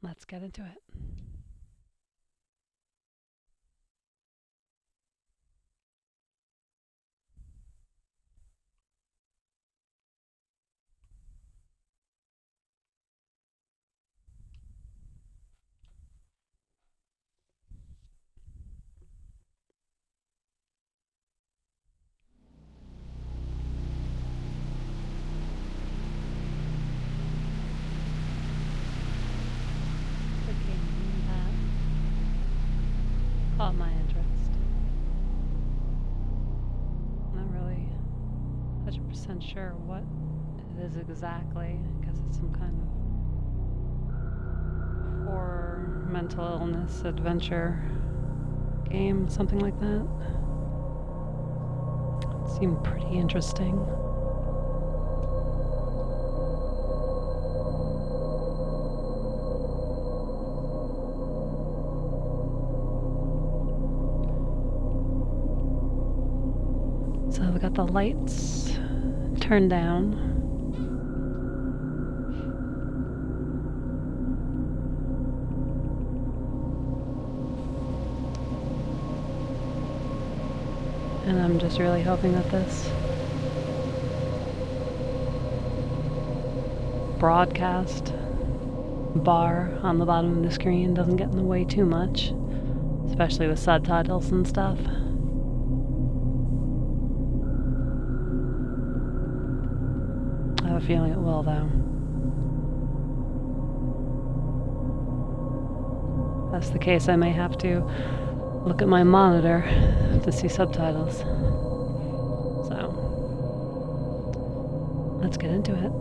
Let's get into it. The game that caught my interest. I'm not really 100% sure what it is exactly. I guess it's some kind of horror, mental illness, adventure game, something like that. It seemed pretty interesting. So we got the lights turned down. And I'm just really hoping that this broadcast bar on the bottom of the screen doesn't get in the way too much, especially with subtitles and stuff. I have a feeling it will, though. If that's the case, I may have to look at my monitor to see subtitles. So, let's get into it.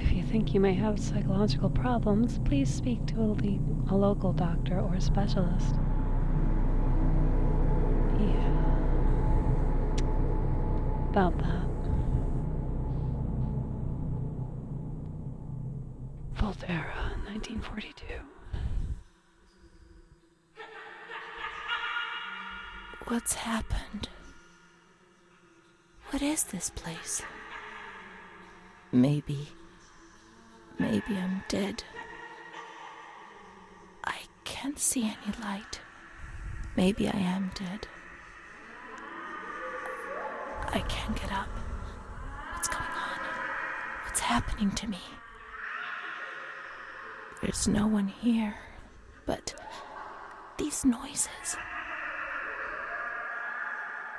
If you think you may have psychological problems, please speak to a local doctor or specialist. Yeah. About that. Volterra, 1942. What's happened? What is this place? Maybe I'm dead. I can't see any light. Maybe I am dead. I can't get up. What's going on? What's happening to me? There's no one here, but these noises.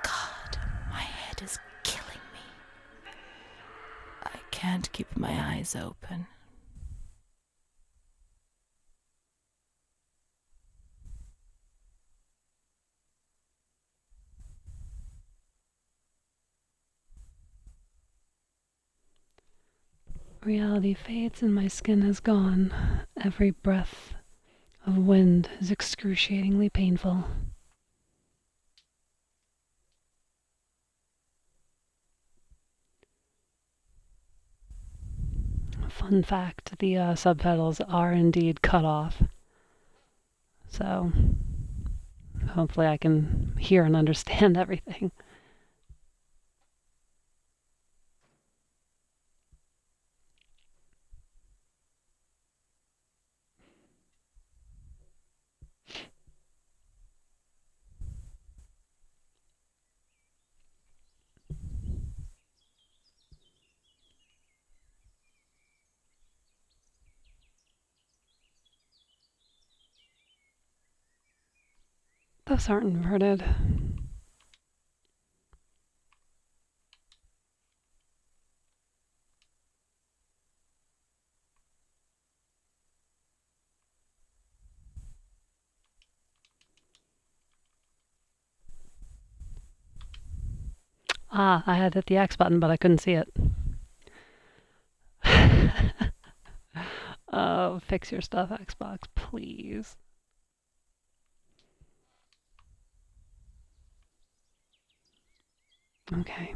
God, my head is killing me. I can't keep my eyes open. Reality fades and my skin has gone. Every breath of wind is excruciatingly painful. Fun fact, the subtitles are indeed cut off. So hopefully I can hear and understand everything. Those aren't inverted. Ah, I had hit the X button, but I couldn't see it. Oh, fix your stuff, Xbox, please. Okay.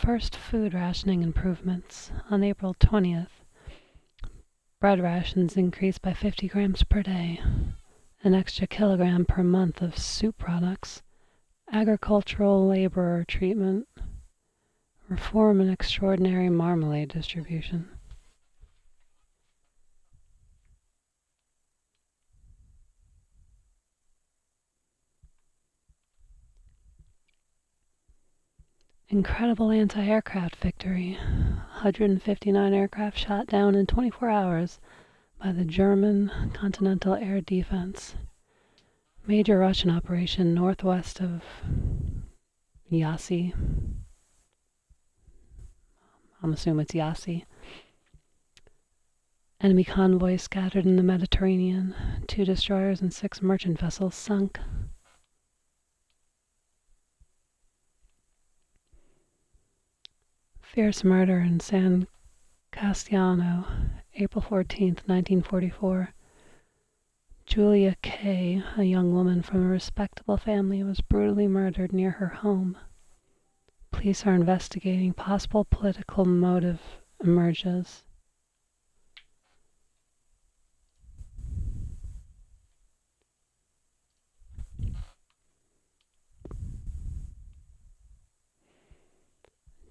first food rationing improvements. On April 20th, bread rations increased by 50 grams per day, an extra kilogram per month of soup products, agricultural laborer treatment, reform and extraordinary marmalade distribution. Incredible anti-aircraft victory. 159 aircraft shot down in 24 hours by the German Continental Air Defense. Major Russian operation northwest of Yasi. I'm assuming it's Yasi. Enemy convoys scattered in the Mediterranean. 2 destroyers and 6 merchant vessels sunk. Fierce murder in San Castiano, April 14th, 1944. Julia Kay, a young woman from a respectable family, was brutally murdered near her home. Police are investigating. Possible political motive emerges.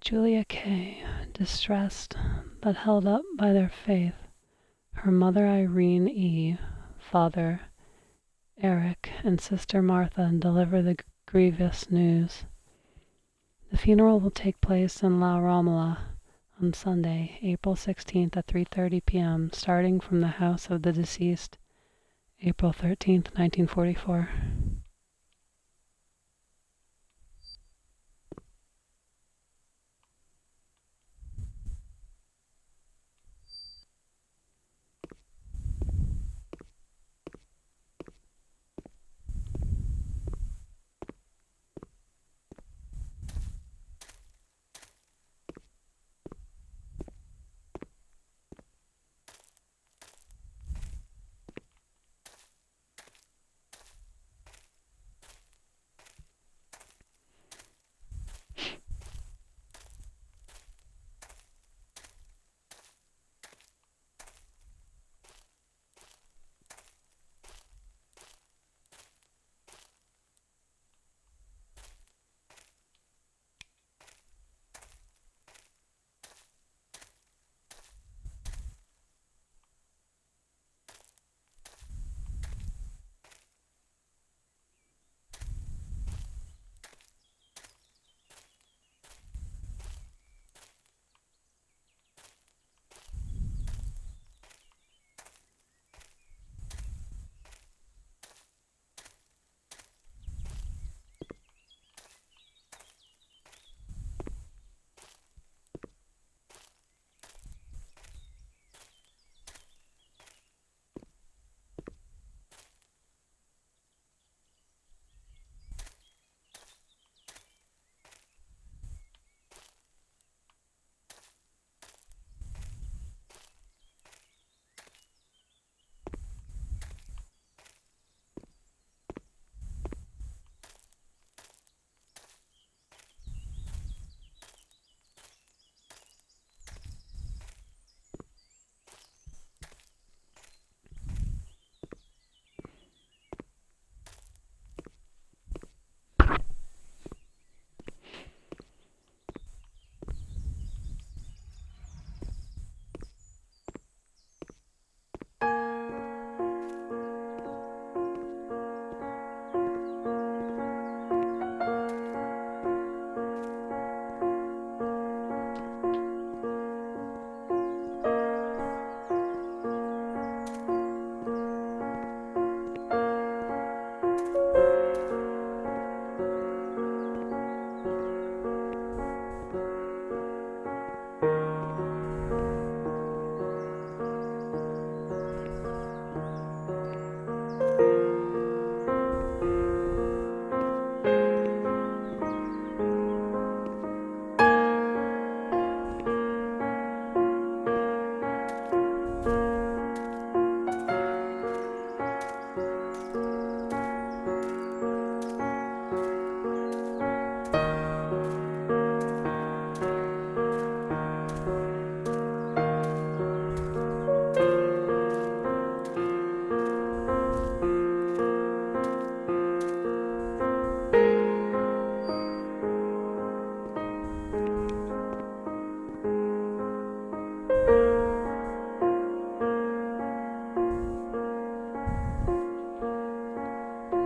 Julia Kay, distressed but held up by their faith. Her mother Irene E., father Eric, and sister Martha deliver the grievous news. The funeral will take place in La Romola on Sunday, April 16th at 3:30 p.m., starting from the house of the deceased, April 13th, 1944.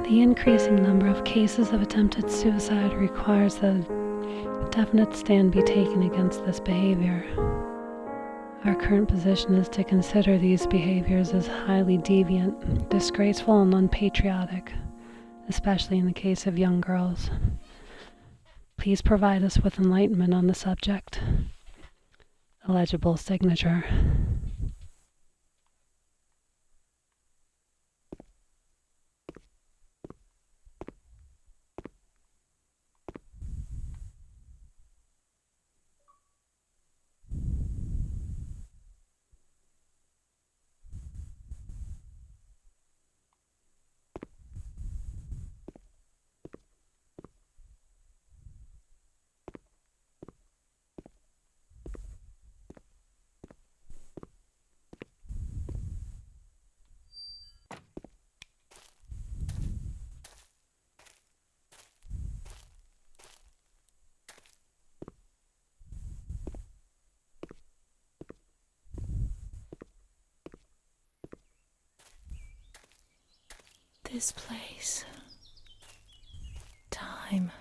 The increasing number of cases of attempted suicide requires that a definite stand be taken against this behavior. Our current position is to consider these behaviors as highly deviant, disgraceful, and unpatriotic, especially in the case of young girls. Please provide us with enlightenment on the subject. Illegible signature. This place, time,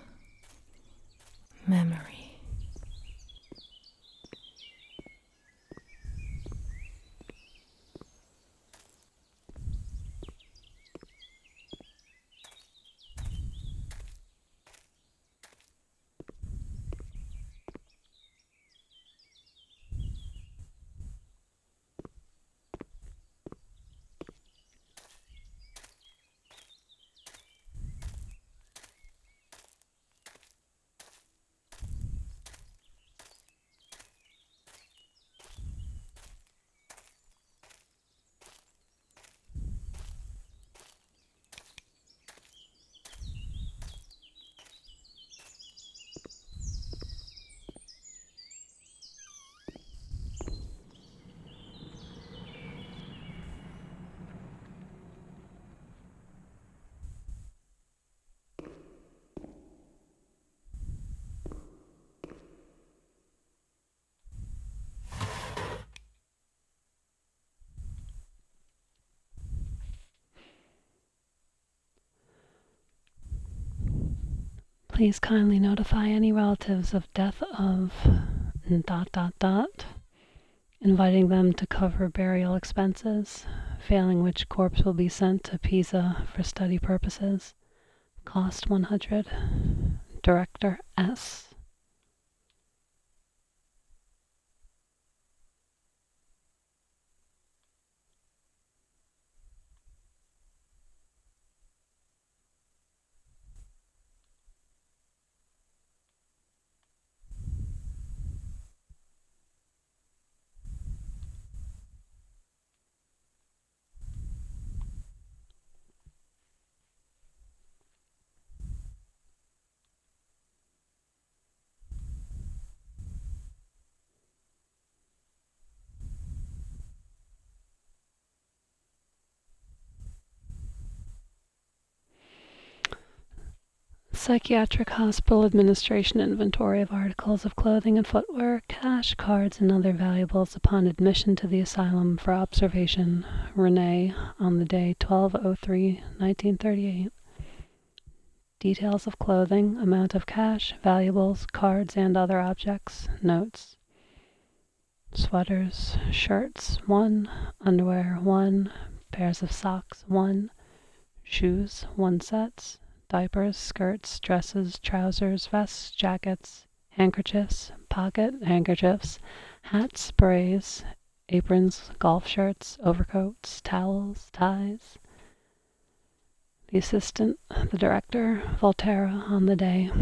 memory. Please kindly notify any relatives of death of ... inviting them to cover burial expenses, failing which corpse will be sent to Pisa for study purposes. Cost 100. Director S. Psychiatric Hospital Administration inventory of articles of clothing and footwear, cash, cards, and other valuables upon admission to the asylum for observation. Renee, on the day 12/03/1938. Details of clothing, amount of cash, valuables, cards, and other objects. Notes. Sweaters, shirts, 1. Underwear, 1. Pairs of socks, 1. Shoes, 1 sets. Diapers, skirts, dresses, trousers, vests, jackets, handkerchiefs, pocket handkerchiefs, hats, sprays, aprons, golf shirts, overcoats, towels, ties. The assistant, the director, Volterra, on the day.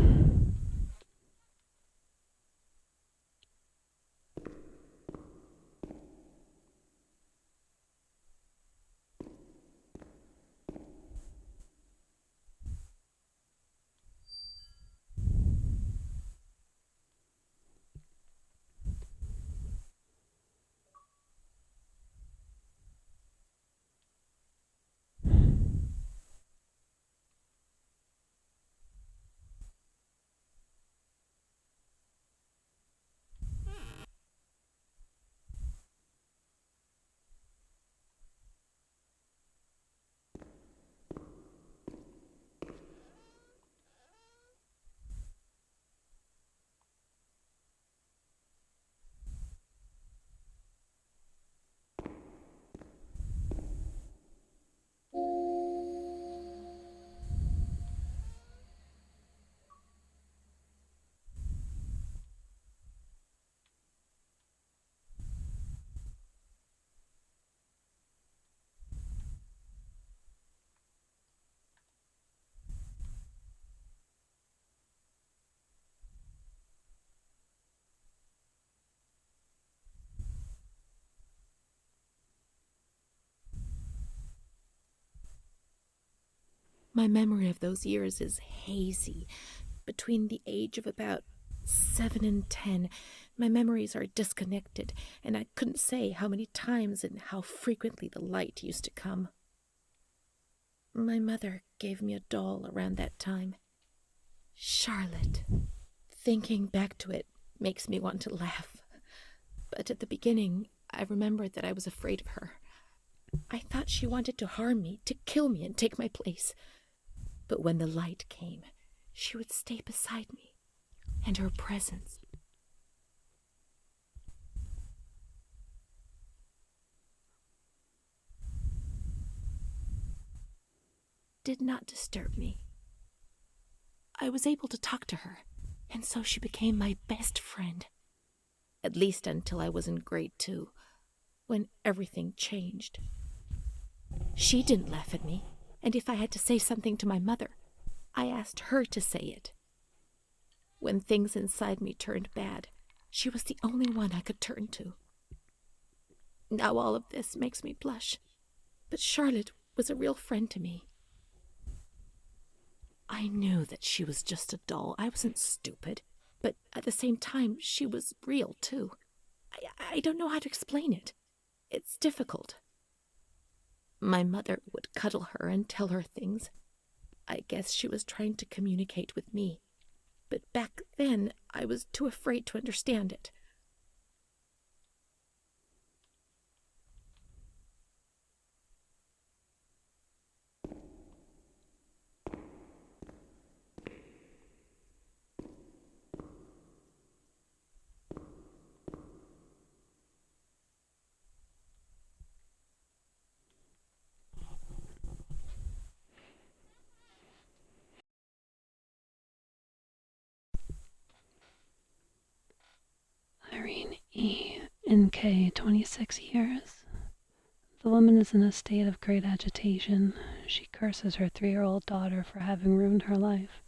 My memory of those years is hazy. Between the age of about 7 and 10, my memories are disconnected, and I couldn't say how many times and how frequently the light used to come. My mother gave me a doll around that time. Charlotte. Thinking back to it makes me want to laugh. But at the beginning, I remembered that I was afraid of her. I thought she wanted to harm me, to kill me and take my place. But when the light came, she would stay beside me, and her presence did not disturb me. I was able to talk to her, and so she became my best friend. At least until I was in grade 2, when everything changed. She didn't laugh at me, and if I had to say something to my mother, I asked her to say it. When things inside me turned bad, she was the only one I could turn to. Now all of this makes me blush, but Charlotte was a real friend to me. I knew that she was just a doll. I wasn't stupid, but at the same time, she was real, too. I don't know how to explain it. It's difficult. My mother would cuddle her and tell her things. I guess she was trying to communicate with me. But back then, I was too afraid to understand it. Irene E. N.K., 26 years. The woman is in a state of great agitation. She curses her 3-year-old daughter for having ruined her life.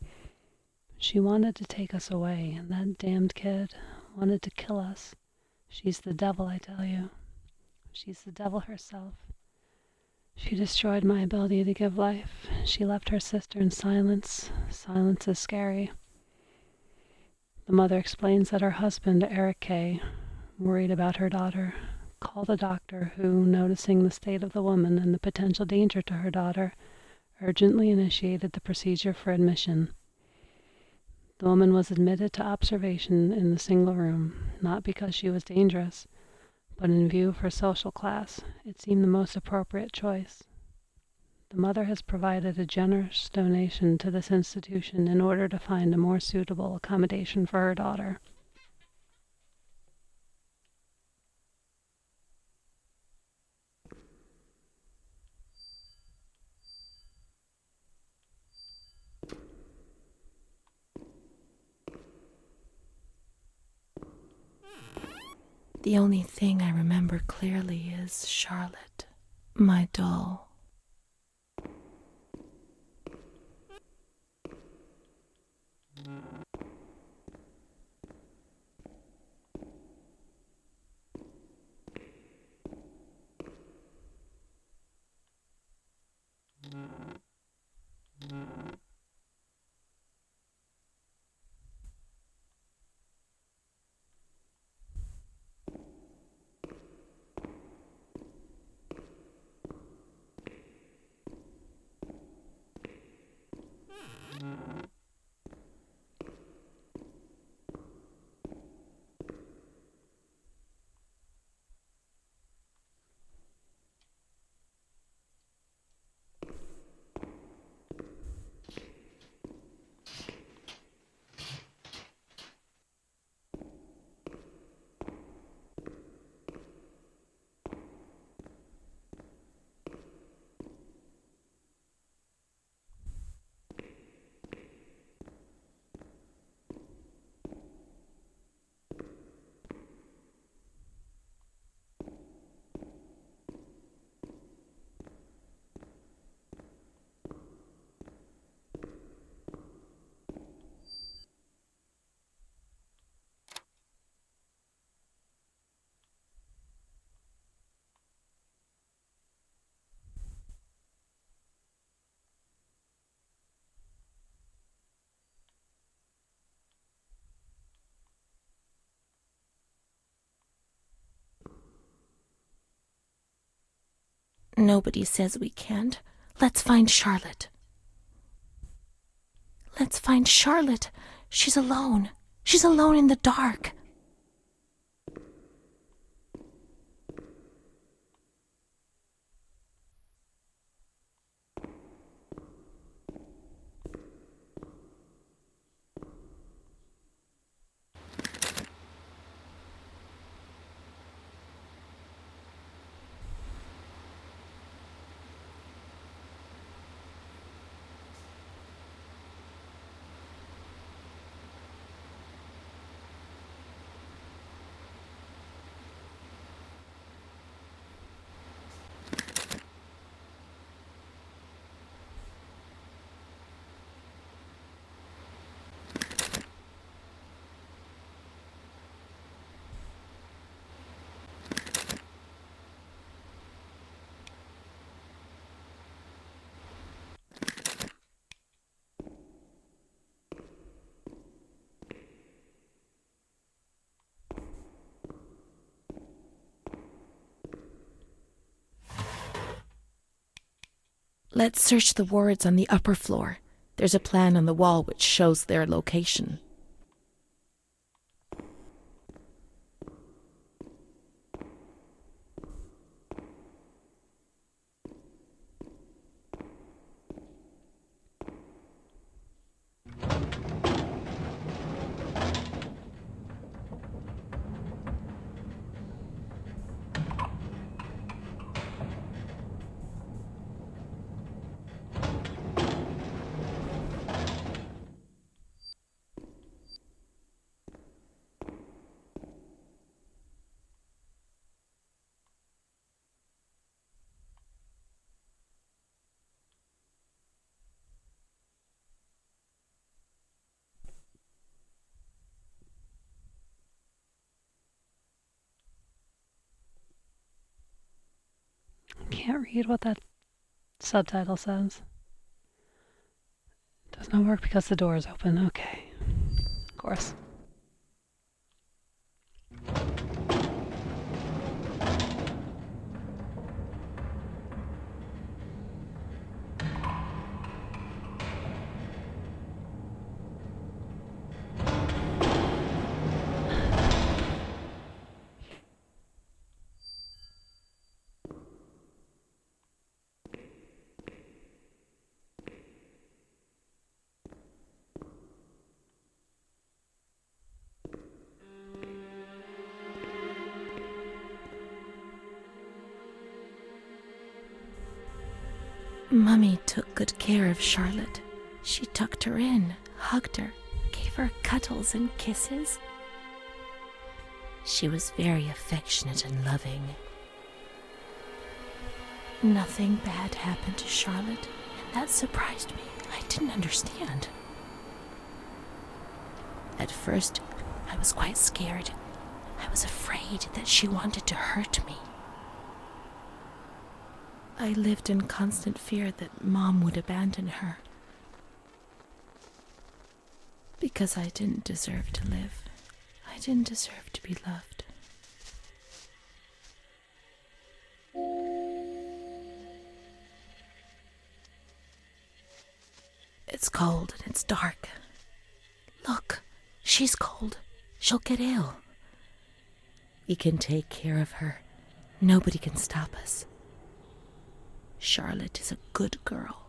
She wanted to take us away, and that damned kid wanted to kill us. She's the devil, I tell you. She's the devil herself. She destroyed my ability to give life. She left her sister in silence. Silence is scary. The mother explains that her husband, Eric K., worried about her daughter, called a doctor who, noticing the state of the woman and the potential danger to her daughter, urgently initiated the procedure for admission. The woman was admitted to observation in the single room, not because she was dangerous, but in view of her social class. It seemed the most appropriate choice. The mother has provided a generous donation to this institution in order to find a more suitable accommodation for her daughter. The only thing I remember clearly is Charlotte, my doll. Nobody says we can't. Let's find Charlotte. Let's find Charlotte. She's alone. She's alone in the dark. Let's search the wards on the upper floor. There's a plan on the wall which shows their location. Can't read what that subtitle says. Does not work because the door is open. Okay. Of course. Mummy took good care of Charlotte. She tucked her in, hugged her, gave her cuddles and kisses. She was very affectionate and loving. Nothing bad happened to Charlotte, and that surprised me. I didn't understand. At first, I was quite scared. I was afraid that she wanted to hurt me. I lived in constant fear that Mom would abandon her. Because I didn't deserve to live. I didn't deserve to be loved. It's cold and it's dark. Look, she's cold. She'll get ill. We can take care of her. Nobody can stop us. Charlotte is a good girl.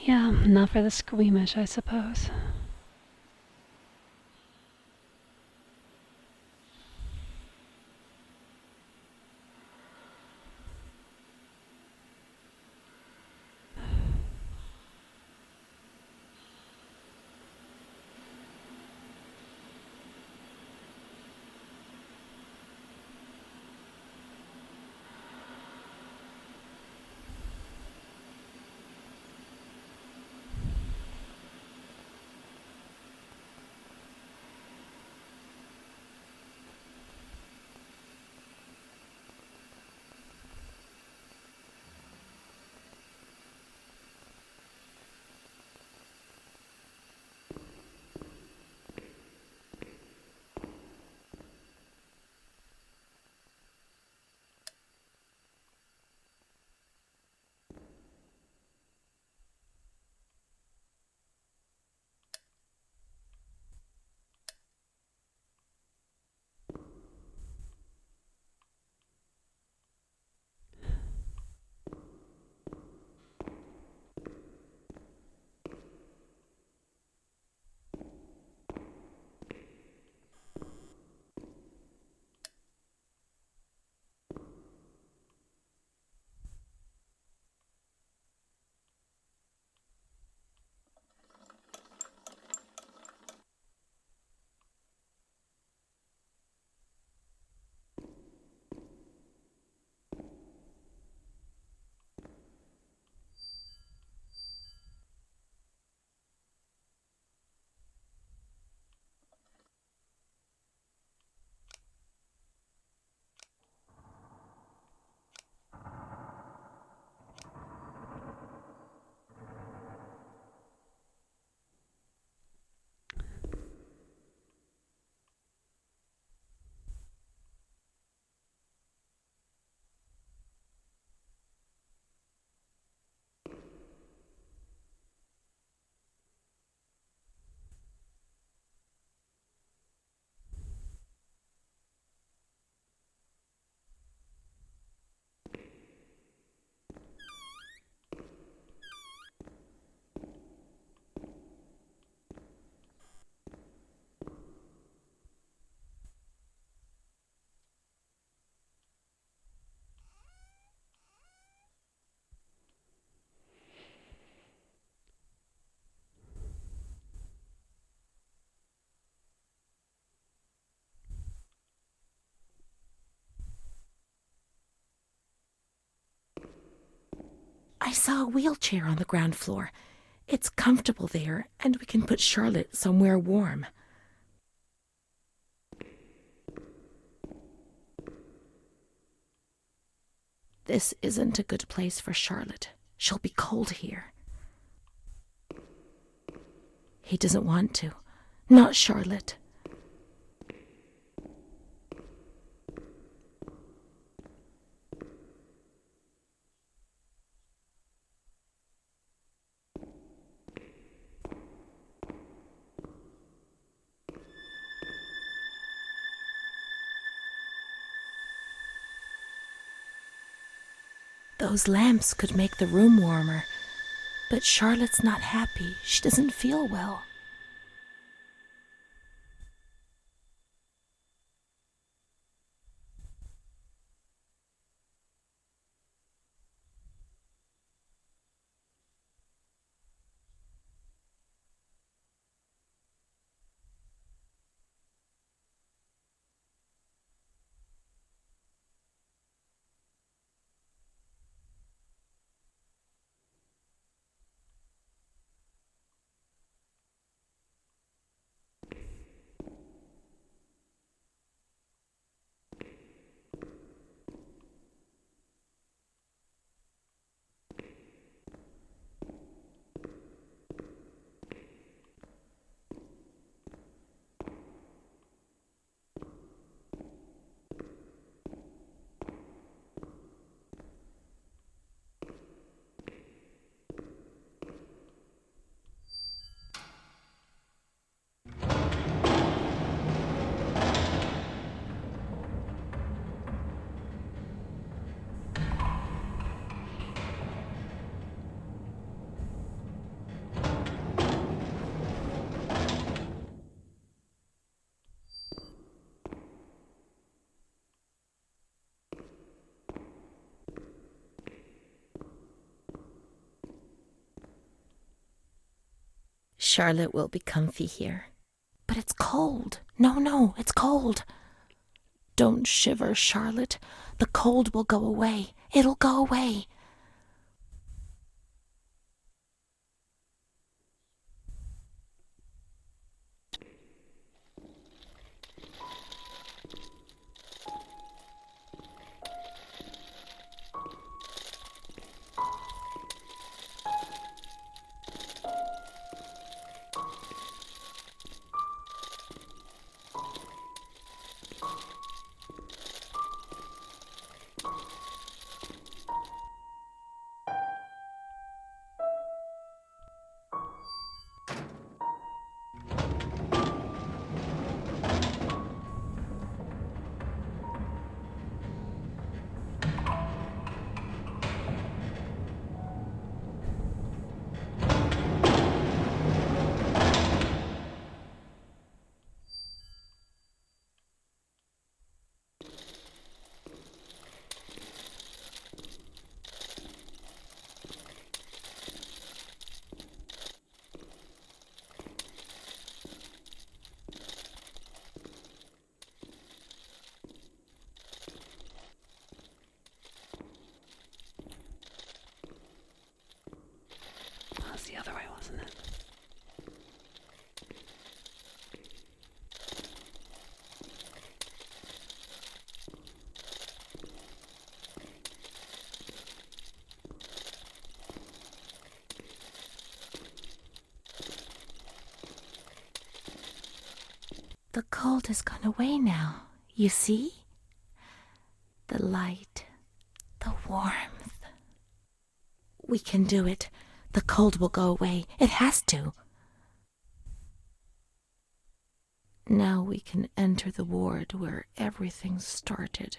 Yeah, not for the squeamish, I suppose. I saw a wheelchair on the ground floor. It's comfortable there, and we can put Charlotte somewhere warm. This isn't a good place for Charlotte. She'll be cold here. He doesn't want to. Not Charlotte. Those lamps could make the room warmer, but Charlotte's not happy. She doesn't feel well. Charlotte will be comfy here. But it's cold. No, it's cold. Don't shiver, Charlotte. The cold will go away. It'll go away. That was the other way, wasn't it? The cold has gone away now. You see? The light, the warmth. We can do it. The cold will go away. It has to. Now we can enter the ward where everything started.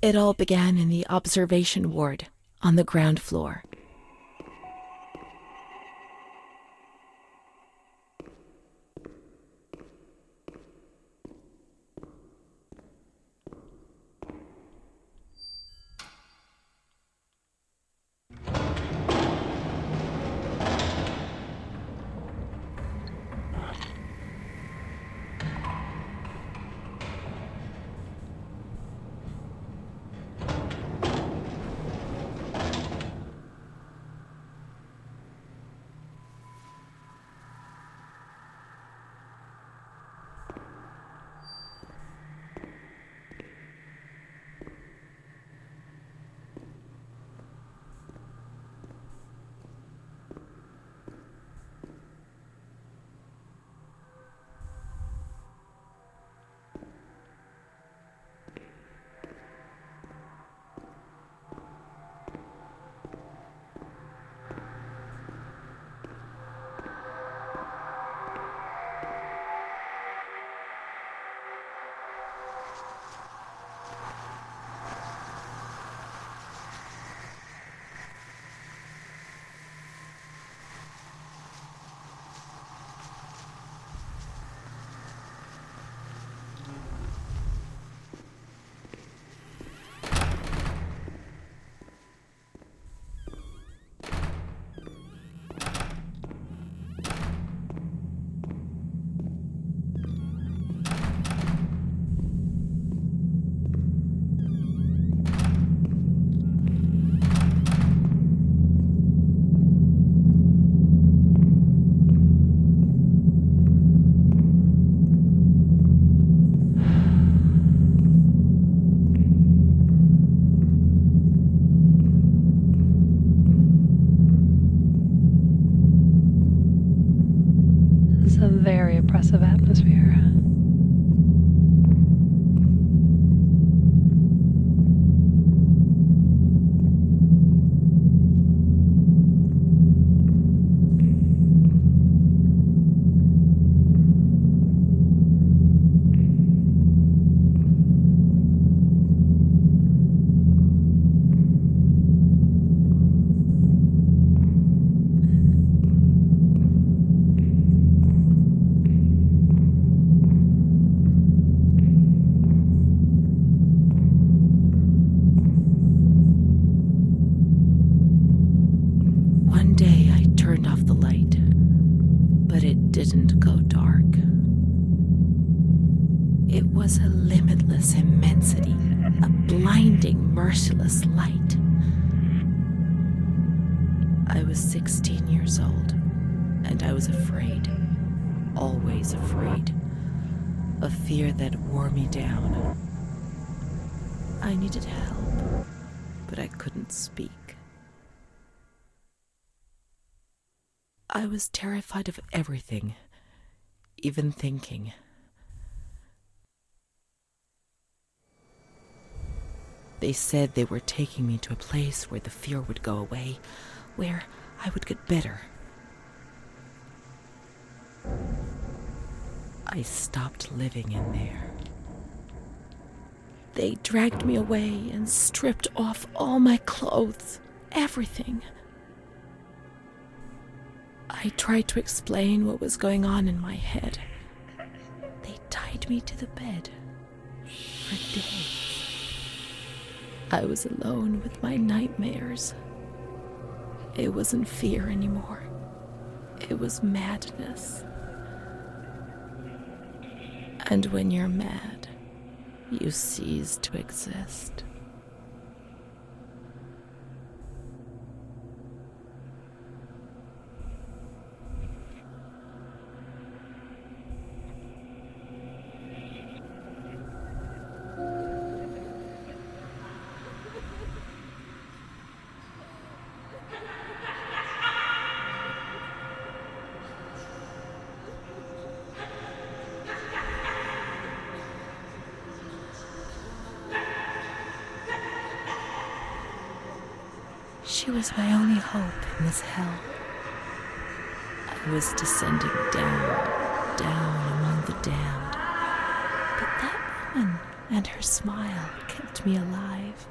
It all began in the observation ward on the ground floor. oppressive atmosphere. One day I turned off the light, but it didn't go dark. It was a limitless immensity, a blinding, merciless light. I was 16 years old, and I was afraid, always afraid, a fear that wore me down. I needed help, but I couldn't speak. I was terrified of everything, even thinking. They said they were taking me to a place where the fear would go away, where I would get better. I stopped living in there. They dragged me away and stripped off all my clothes, everything. I tried to explain what was going on in my head. They tied me to the bed for days. I was alone with my nightmares. It wasn't fear anymore. It was madness. And when you're mad, you cease to exist. She was my only hope in this hell. I was descending down, down among the damned. But that woman and her smile kept me alive.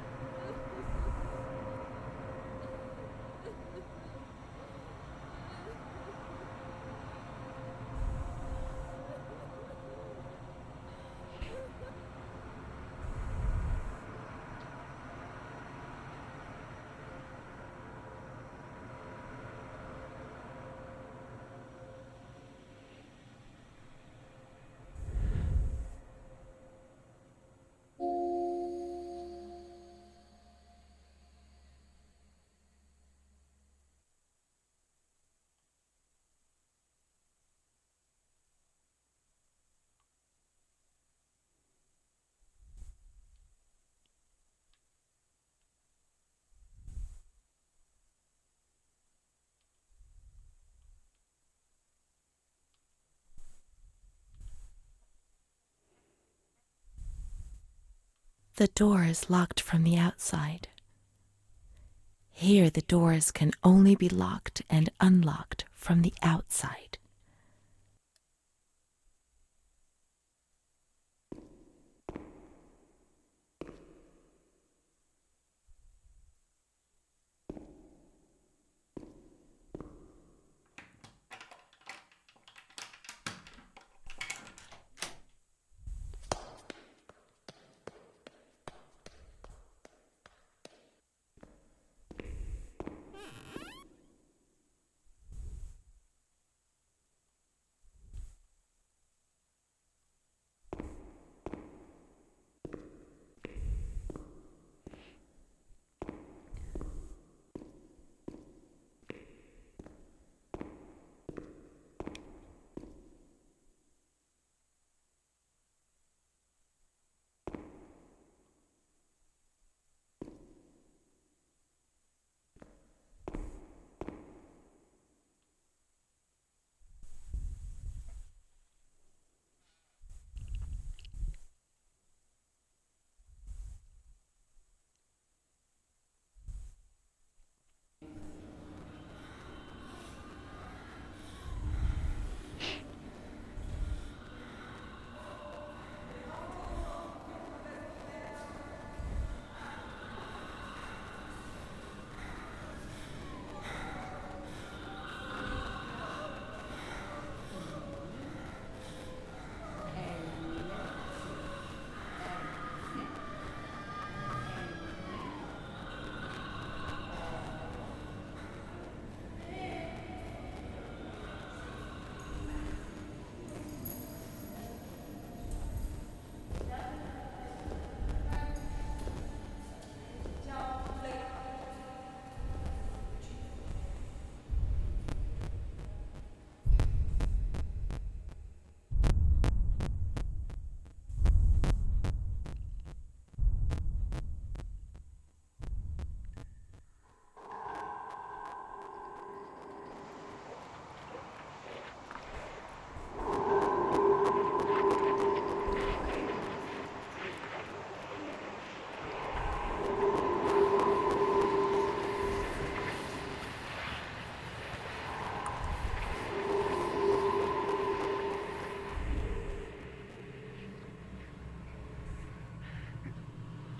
The door is locked from the outside. Here the doors can only be locked and unlocked from the outside.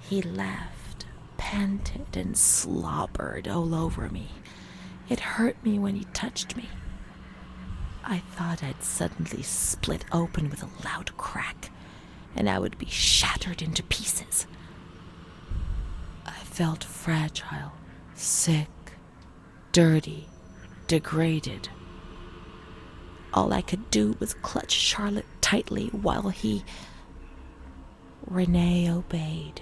He laughed, panted, and slobbered all over me. It hurt me when he touched me. I thought I'd suddenly split open with a loud crack, and I would be shattered into pieces. I felt fragile, sick, dirty, degraded. All I could do was clutch Charlotte tightly while Renee obeyed.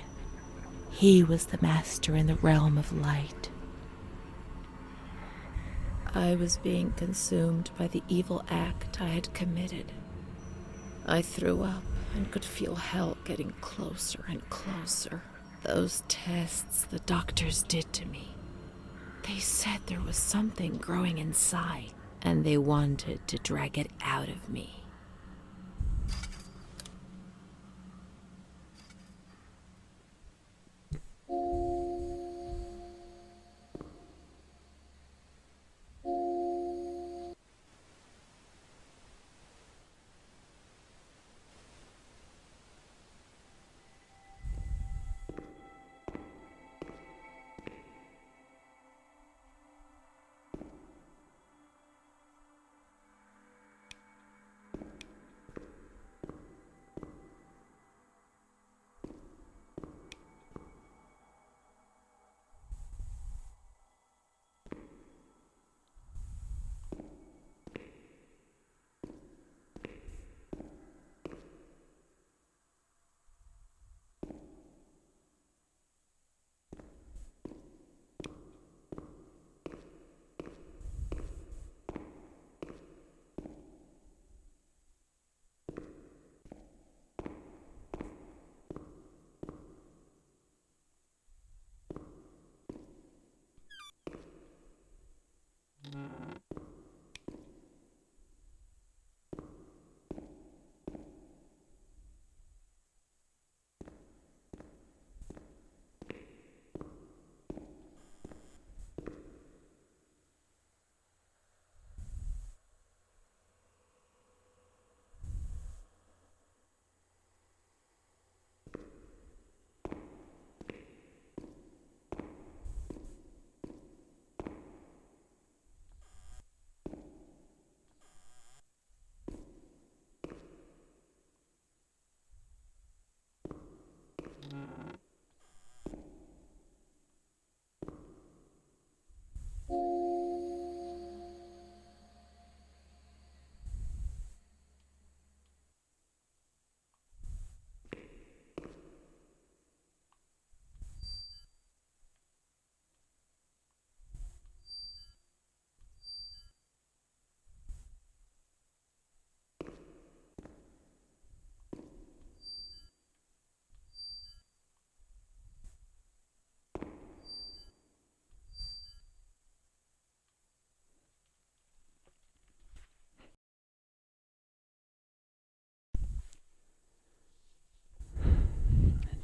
He was the master in the realm of light. I was being consumed by the evil act I had committed. I threw up and could feel hell getting closer and closer. Those tests the doctors did to me. They said there was something growing inside, and they wanted to drag it out of me.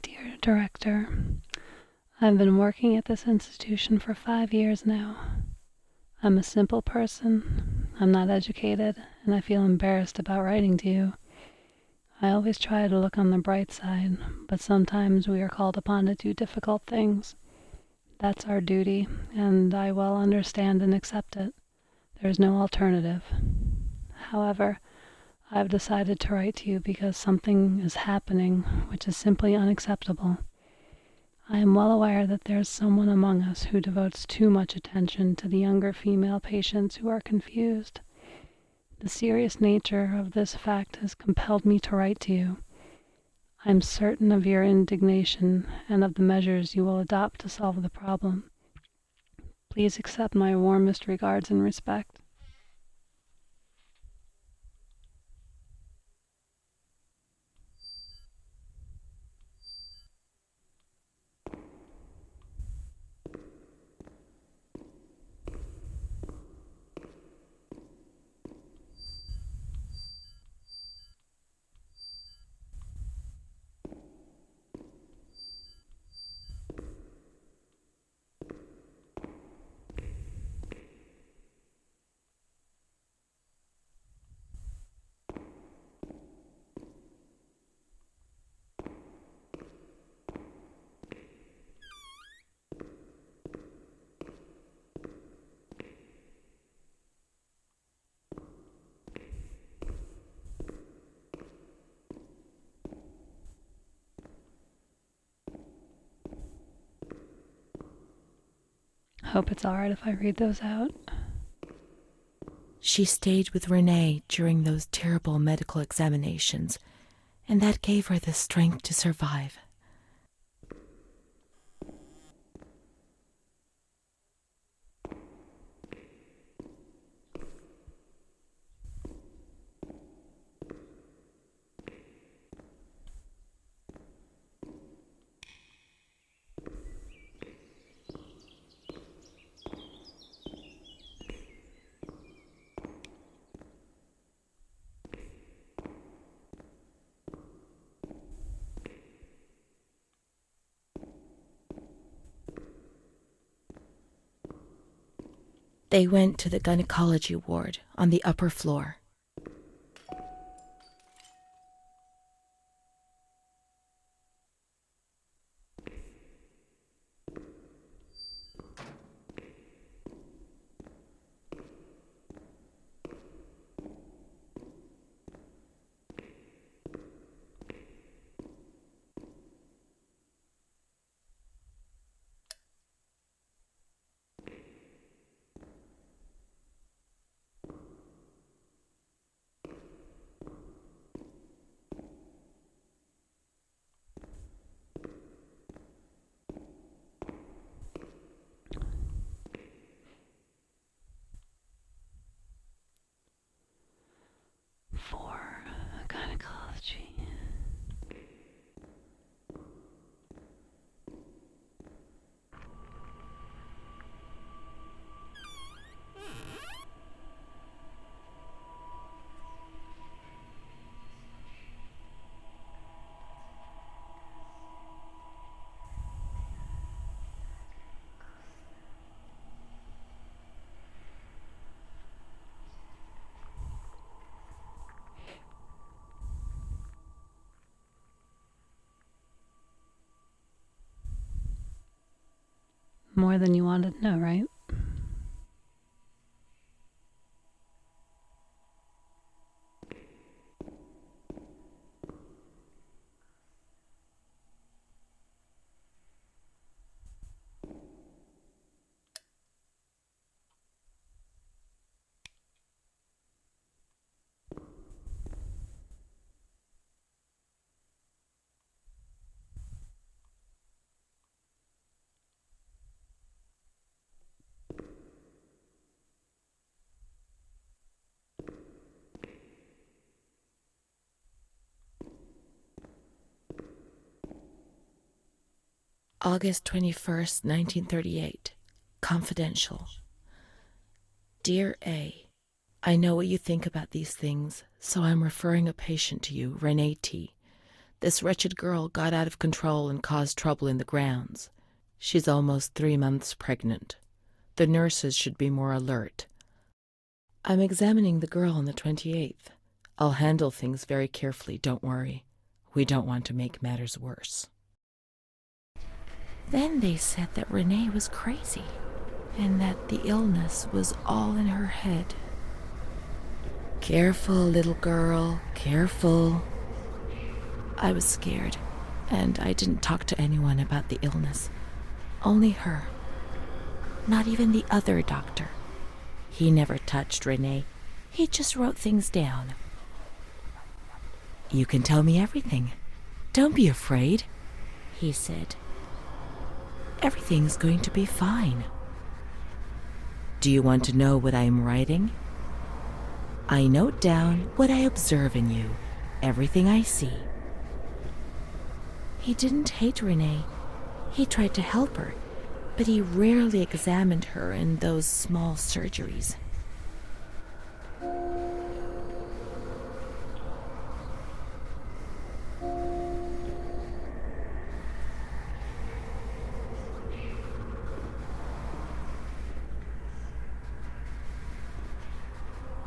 Dear Director, I've been working at this institution for 5 years now. I'm a simple person, I'm not educated, and I feel embarrassed about writing to you. I always try to look on the bright side, but sometimes we are called upon to do difficult things. That's our duty, and I well understand and accept it. There's no alternative. However, I've decided to write to you because something is happening which is simply unacceptable. I am well aware that there's someone among us who devotes too much attention to the younger female patients who are confused. The serious nature of this fact has compelled me to write to you. I am certain of your indignation and of the measures you will adopt to solve the problem. Please accept my warmest regards and respect. Hope it's alright if I read those out. She stayed with Renee during those terrible medical examinations, and that gave her the strength to survive. They went to the gynecology ward on the upper floor. For gynecology. More than you wanted to know, right? August 21st, 1938. Confidential. Dear A, I know what you think about these things, so I'm referring a patient to you, Renee T. This wretched girl got out of control and caused trouble in the grounds. She's almost 3 months pregnant. The nurses should be more alert. I'm examining the girl on the 28th. I'll handle things very carefully, don't worry. We don't want to make matters worse. Then they said that Renee was crazy, and that the illness was all in her head. Careful, little girl, careful. I was scared, and I didn't talk to anyone about the illness. Only her. Not even the other doctor. He never touched Renee. He just wrote things down. You can tell me everything. Don't be afraid, he said. Everything's going to be fine. Do you want to know what I am writing? I note down what I observe in you, everything I see. He didn't hate Renee. He tried to help her, but he rarely examined her in those small surgeries.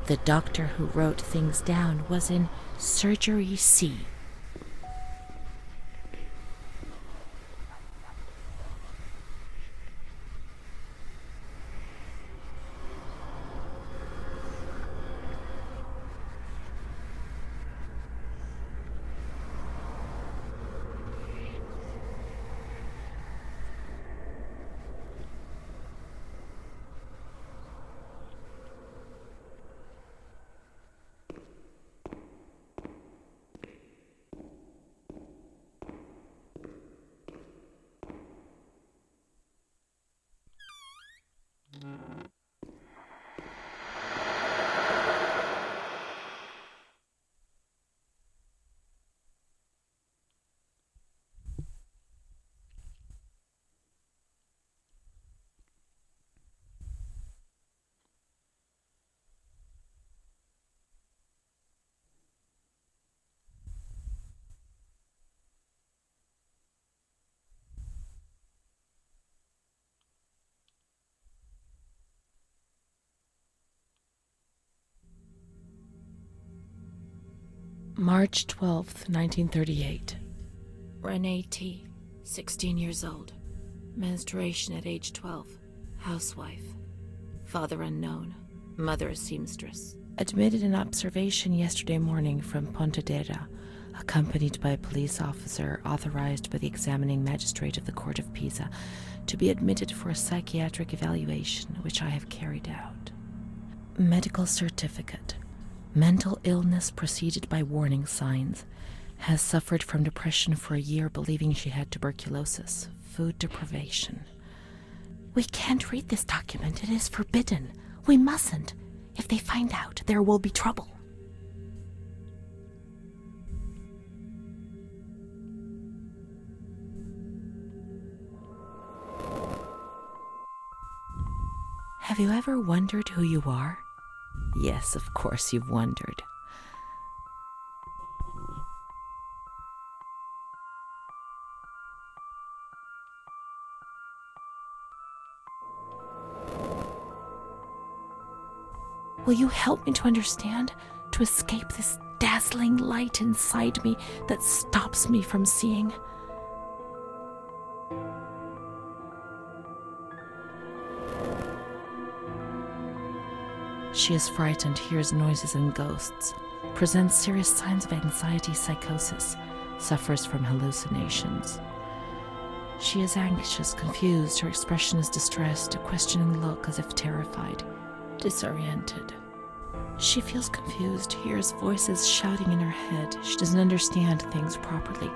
The doctor who wrote things down was in Surgery C. March 12th, 1938. Renee T., 16 years old. Menstruation at age 12. Housewife. Father unknown. Mother a seamstress. Admitted in observation yesterday morning from Pontedera, accompanied by a police officer authorized by the examining magistrate of the Court of Pisa to be admitted for a psychiatric evaluation, which I have carried out. Medical certificate. Mental illness preceded by warning signs. Has suffered from depression for a year, believing she had tuberculosis. Food deprivation. We can't read this document. It is forbidden. We mustn't. If they find out, there will be trouble. Have you ever wondered who you are? Yes, of course you've wondered. Will you help me to understand, to escape this dazzling light inside me that stops me from seeing? She is frightened, hears noises and ghosts, presents serious signs of anxiety psychosis, suffers from hallucinations. She is anxious, confused, her expression is distressed, a questioning look as if terrified, disoriented. She feels confused, hears voices shouting in her head. She doesn't understand things properly.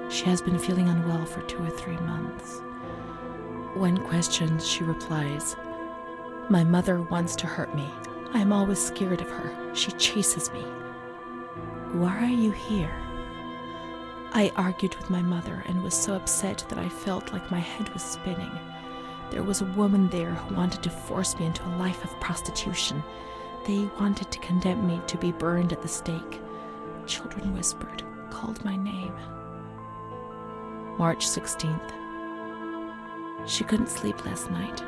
She has been feeling unwell for 2 or 3 months. When questioned, she replies, "My mother wants to hurt me. I am always scared of her. She chases me." Why are you here? I argued with my mother and was so upset that I felt like my head was spinning. There was a woman there who wanted to force me into a life of prostitution. They wanted to condemn me to be burned at the stake. Children whispered, called my name. March 16th. She couldn't sleep last night.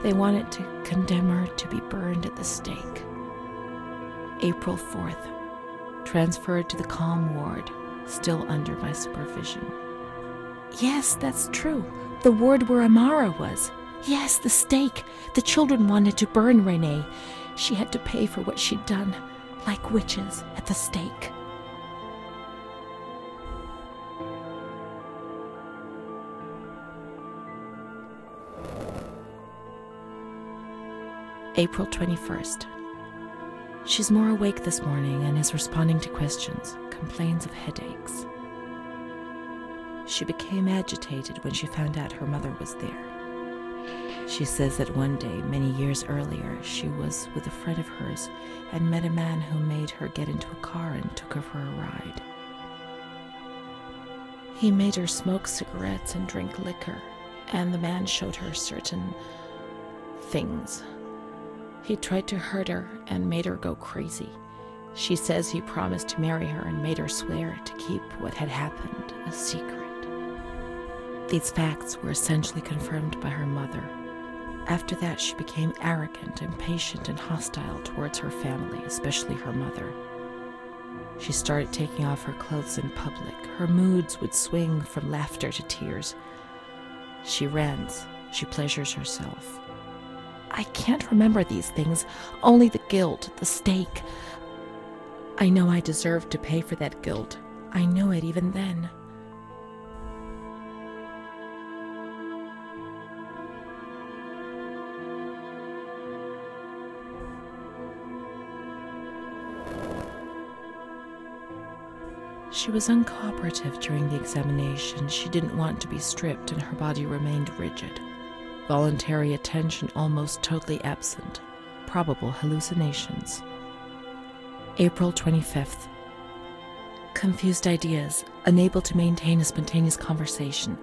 They wanted to condemn her to be burned at the stake. April 4th. Transferred to the calm ward, still under my supervision. Yes, that's true. The ward where Amara was. Yes, the stake. The children wanted to burn Renee. She had to pay for what she'd done, like witches at the stake. April 21st. She's more awake this morning and is responding to questions, complains of headaches. She became agitated when she found out her mother was there. She says that one day, many years earlier, she was with a friend of hers and met a man who made her get into a car and took her for a ride. He made her smoke cigarettes and drink liquor, and the man showed her certain things. He tried to hurt her and made her go crazy. She says he promised to marry her and made her swear to keep what had happened a secret. These facts were essentially confirmed by her mother. After that, she became arrogant, impatient, and hostile towards her family, especially her mother. She started taking off her clothes in public. Her moods would swing from laughter to tears. She rants. She pleasures herself. I can't remember these things, only the guilt, the stake. I know I deserved to pay for that guilt. I knew it even then. She was uncooperative during the examination. She didn't want to be stripped and her body remained rigid. Voluntary attention almost totally absent. Probable hallucinations. April 25th. Confused ideas, unable to maintain a spontaneous conversation.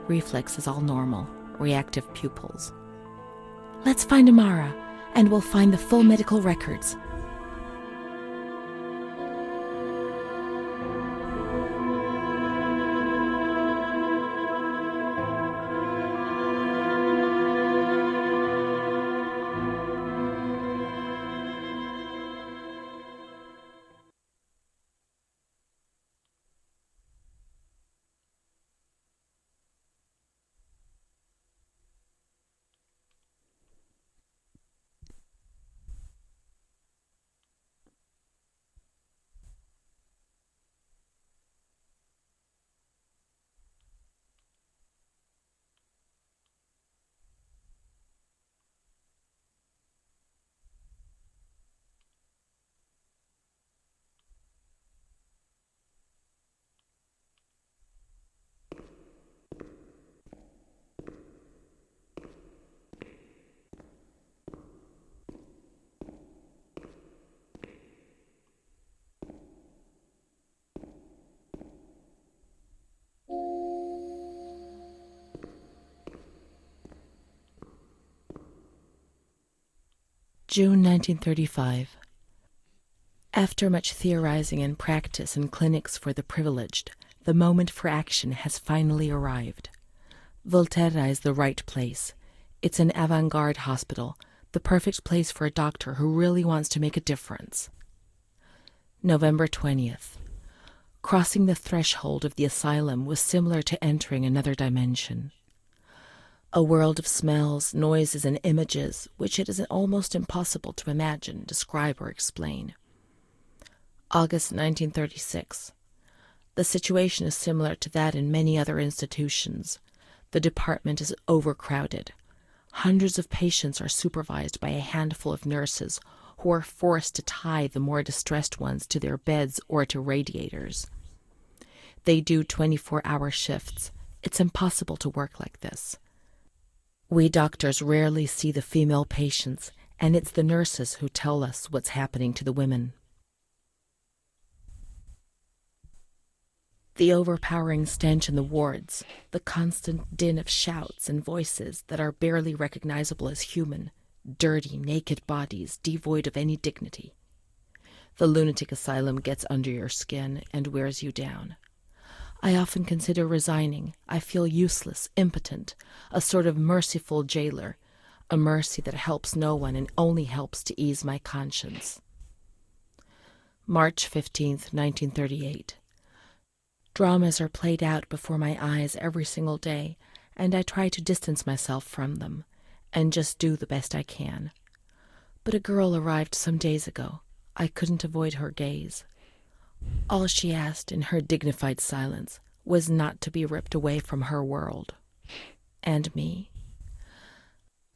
Reflexes all normal. Reactive pupils. Let's find Amara, and we'll find the full medical records. June 1935. After much theorizing and practice in clinics for the privileged, the moment for action has finally arrived. Volterra is the right place. It's an avant-garde hospital, the perfect place for a doctor who really wants to make a difference. November 20th. Crossing the threshold of the asylum was similar to entering another dimension. A world of smells, noises, and images which it is almost impossible to imagine, describe, or explain. August 1936. The situation is similar to that in many other institutions. The department is overcrowded. Hundreds of patients are supervised by a handful of nurses who are forced to tie the more distressed ones to their beds or to radiators. They do 24-hour shifts. It's impossible to work like this. We doctors rarely see the female patients, and it's the nurses who tell us what's happening to the women. The overpowering stench in the wards, the constant din of shouts and voices that are barely recognizable as human, dirty, naked bodies devoid of any dignity. The lunatic asylum gets under your skin and wears you down. I often consider resigning. I feel useless, impotent, a sort of merciful jailer, a mercy that helps no one and only helps to ease my conscience. March 15th, 1938. Dramas are played out before my eyes every single day, and I try to distance myself from them and just do the best I can. But a girl arrived some days ago. I couldn't avoid her gaze. All she asked in her dignified silence was not to be ripped away from her world. And me.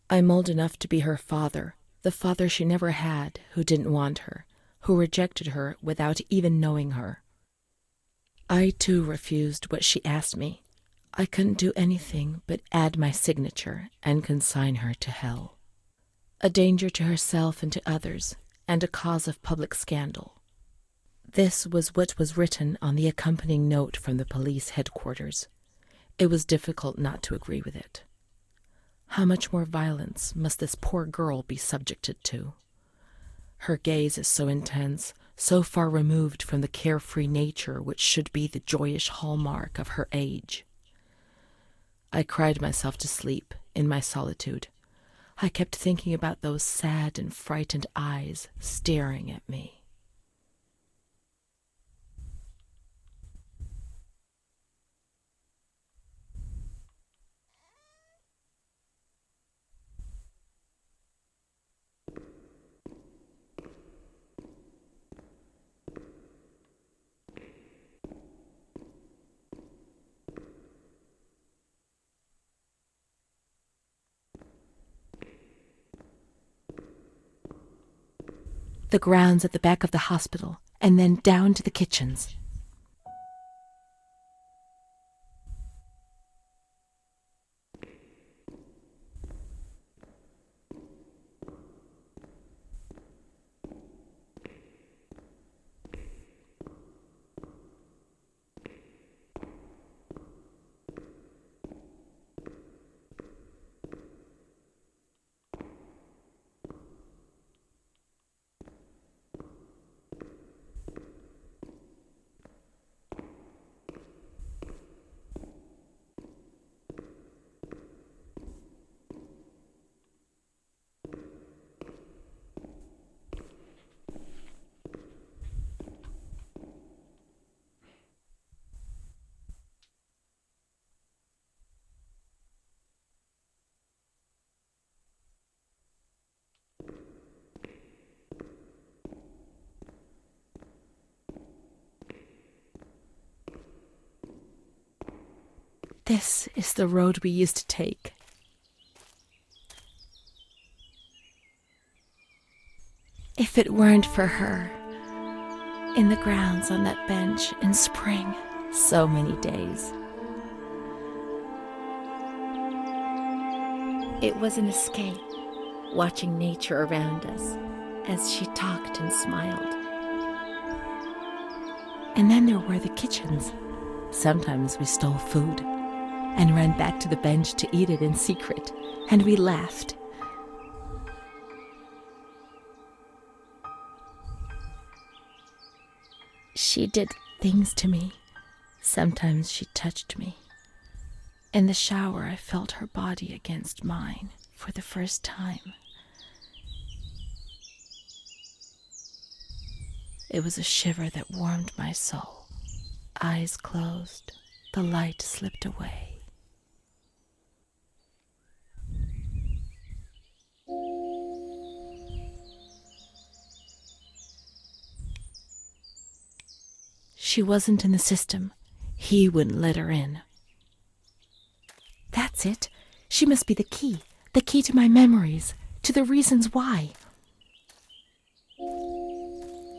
I'm old enough to be her father, the father she never had, who didn't want her, who rejected her without even knowing her. I, too, refused what she asked me. I couldn't do anything but add my signature and consign her to hell. A danger to herself and to others, and a cause of public scandal. This was what was written on the accompanying note from the police headquarters. It was difficult not to agree with it. How much more violence must this poor girl be subjected to? Her gaze is so intense, so far removed from the carefree nature which should be the joyous hallmark of her age. I cried myself to sleep in my solitude. I kept thinking about those sad and frightened eyes staring at me. The grounds at the back of the hospital, and then down to the kitchens. This is the road we used to take. If it weren't for her, in the grounds on that bench in spring, so many days. It was an escape, watching nature around us as she talked and smiled. And then there were the kitchens. Sometimes we stole food and ran back to the bench to eat it in secret, and we laughed. She did things to me. Sometimes she touched me. In the shower, I felt her body against mine for the first time. It was a shiver that warmed my soul. Eyes closed, the light slipped away. She wasn't in the system. He wouldn't let her in. That's it. She must be the key to my memories, to the reasons why.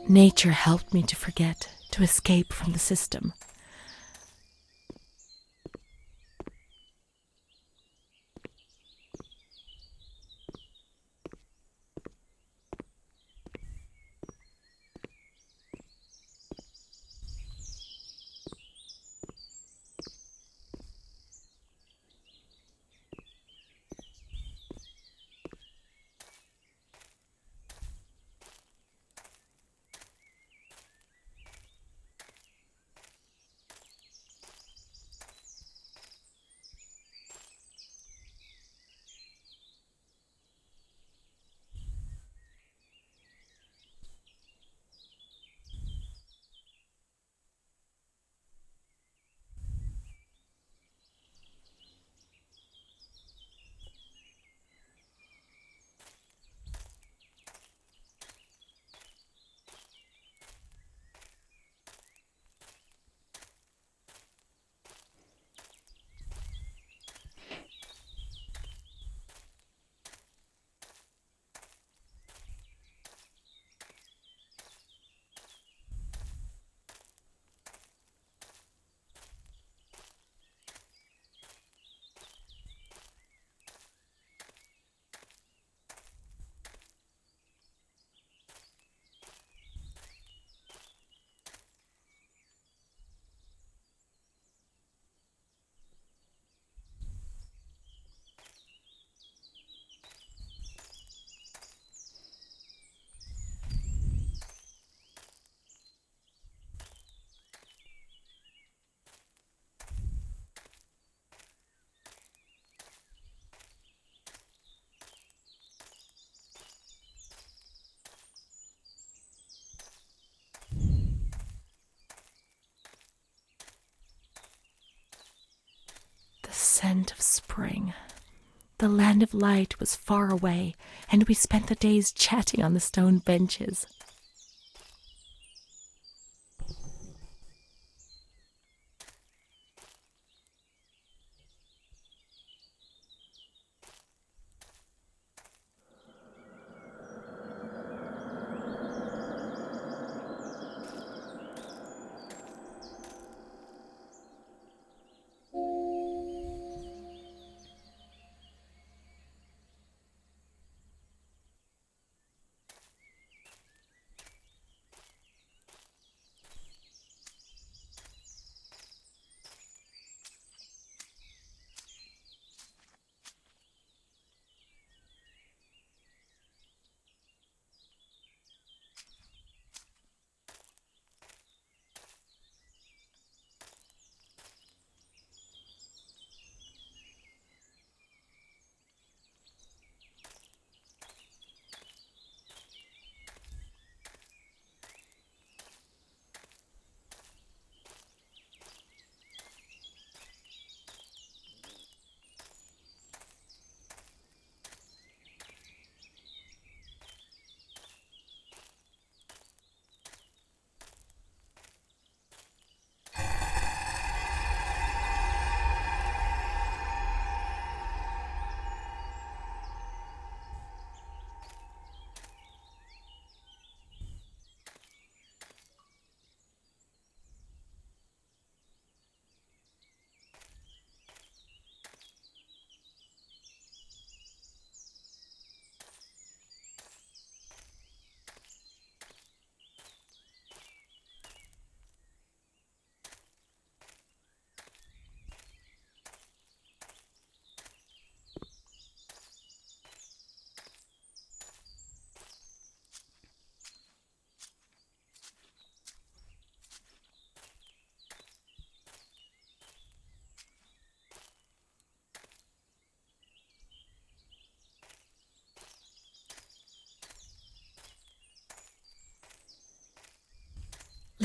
Nature helped me to forget, to escape from the system. The scent of spring. The land of light was far away, and we spent the days chatting on the stone benches.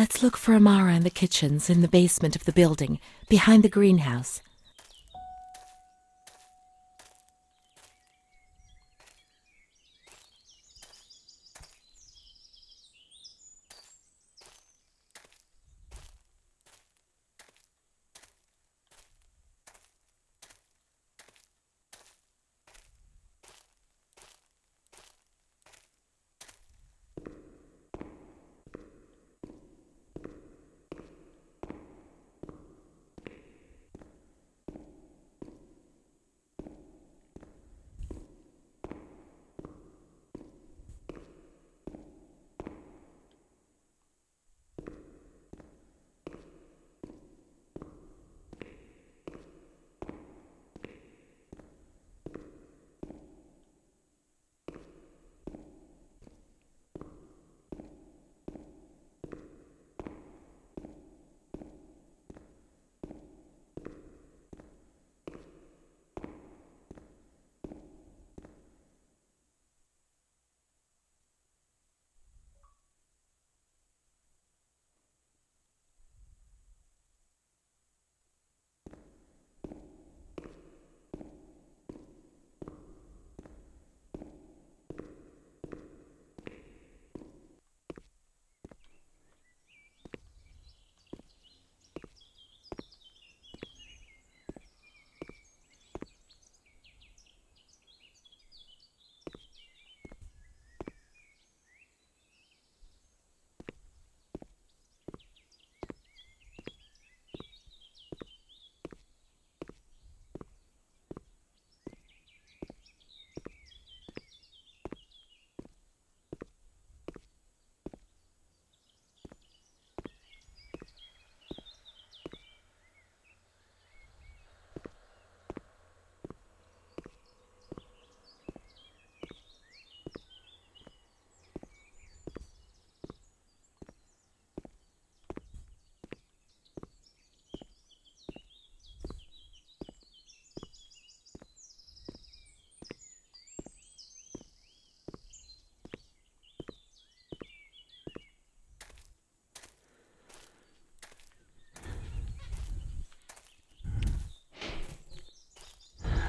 Let's look for Amara in the kitchens in the basement of the building, behind the greenhouse.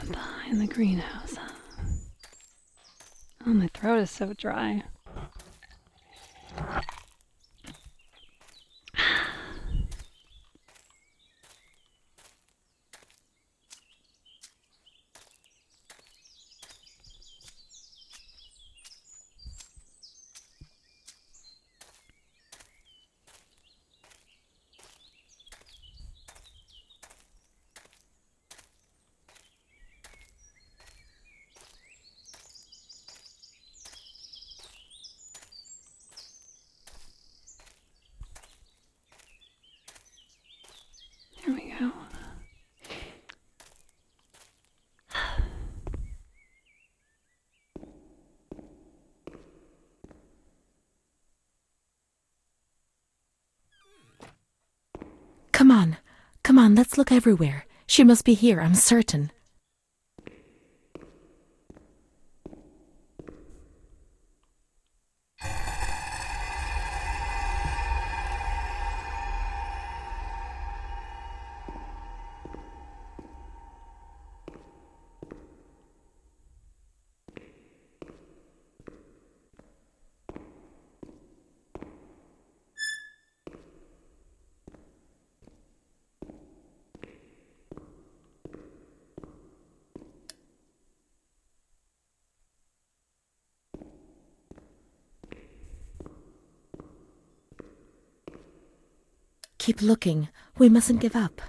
Behind the greenhouse. Oh, my throat is so dry. Here we go. Come on, let's look everywhere. She must be here, I'm certain. Keep looking. We mustn't give up.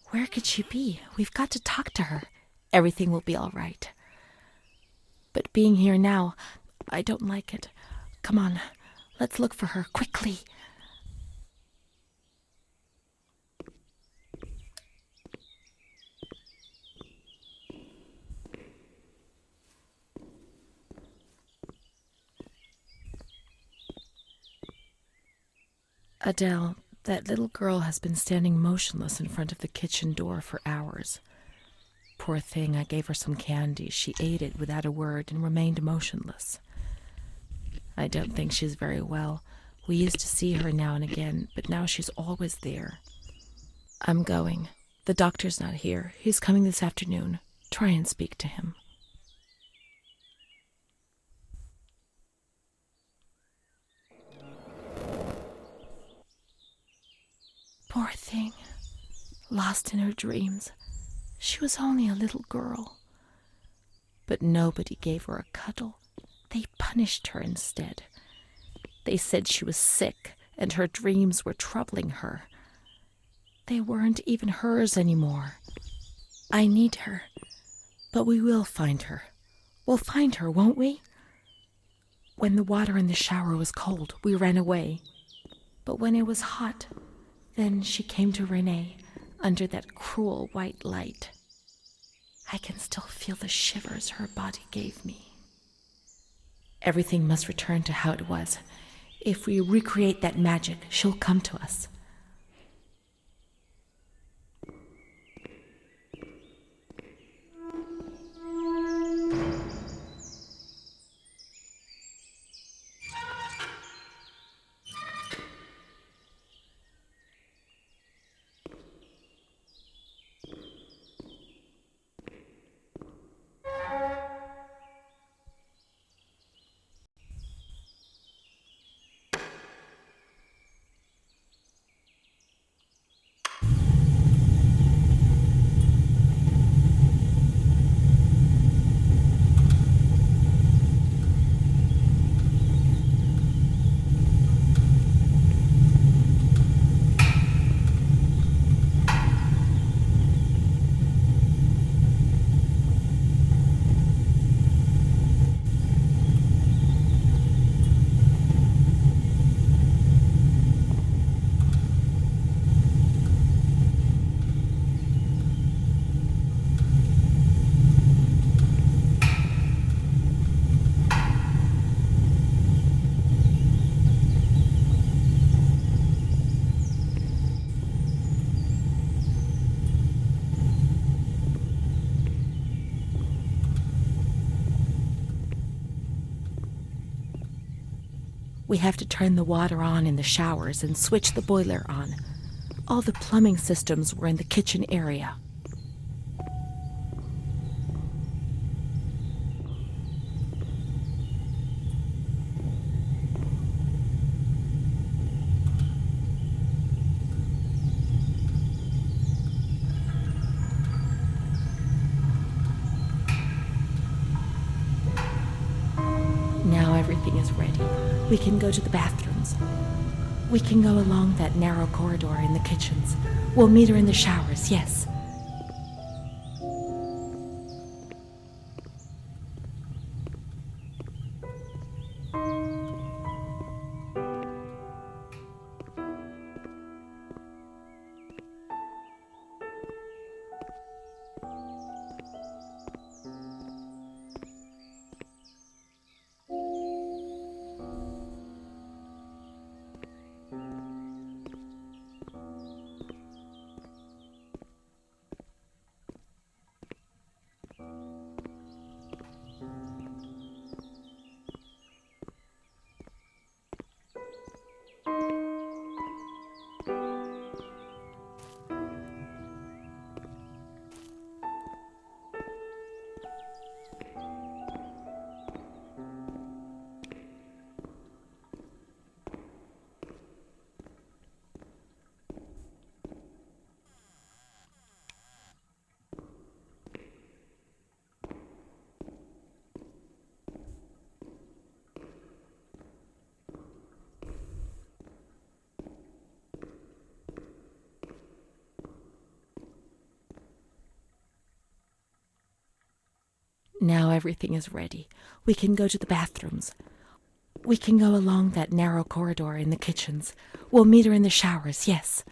Where could she be? We've got to talk to her. Everything will be all right. But being here now, I don't like it. Come on, let's look for her, quickly. Adele, that little girl has been standing motionless in front of the kitchen door for hours. Poor thing, I gave her some candy. She ate it without a word and remained motionless. I don't think she's very well. We used to see her now and again, but now she's always there. I'm going. The doctor's not here. He's coming this afternoon. Try and speak to him. Poor thing. Lost in her dreams. She was only a little girl. But nobody gave her a cuddle. They punished her instead. They said she was sick and her dreams were troubling her. They weren't even hers anymore. I need her, but we will find her. We'll find her, won't we? When the water in the shower was cold, we ran away. But when it was hot, then she came to Renee under that cruel white light. I can still feel the shivers her body gave me. Everything must return to how it was. If we recreate that magic, she'll come to us. We have to turn the water on in the showers and switch the boiler on. All the plumbing systems were in the kitchen area. Now everything is ready. We can go to the bathrooms. We can go along that narrow corridor in the kitchens. We'll meet her in the showers, yes. Now everything is ready. We can go to the bathrooms. We can go along that narrow corridor in the kitchens. We'll meet her in the showers, yes.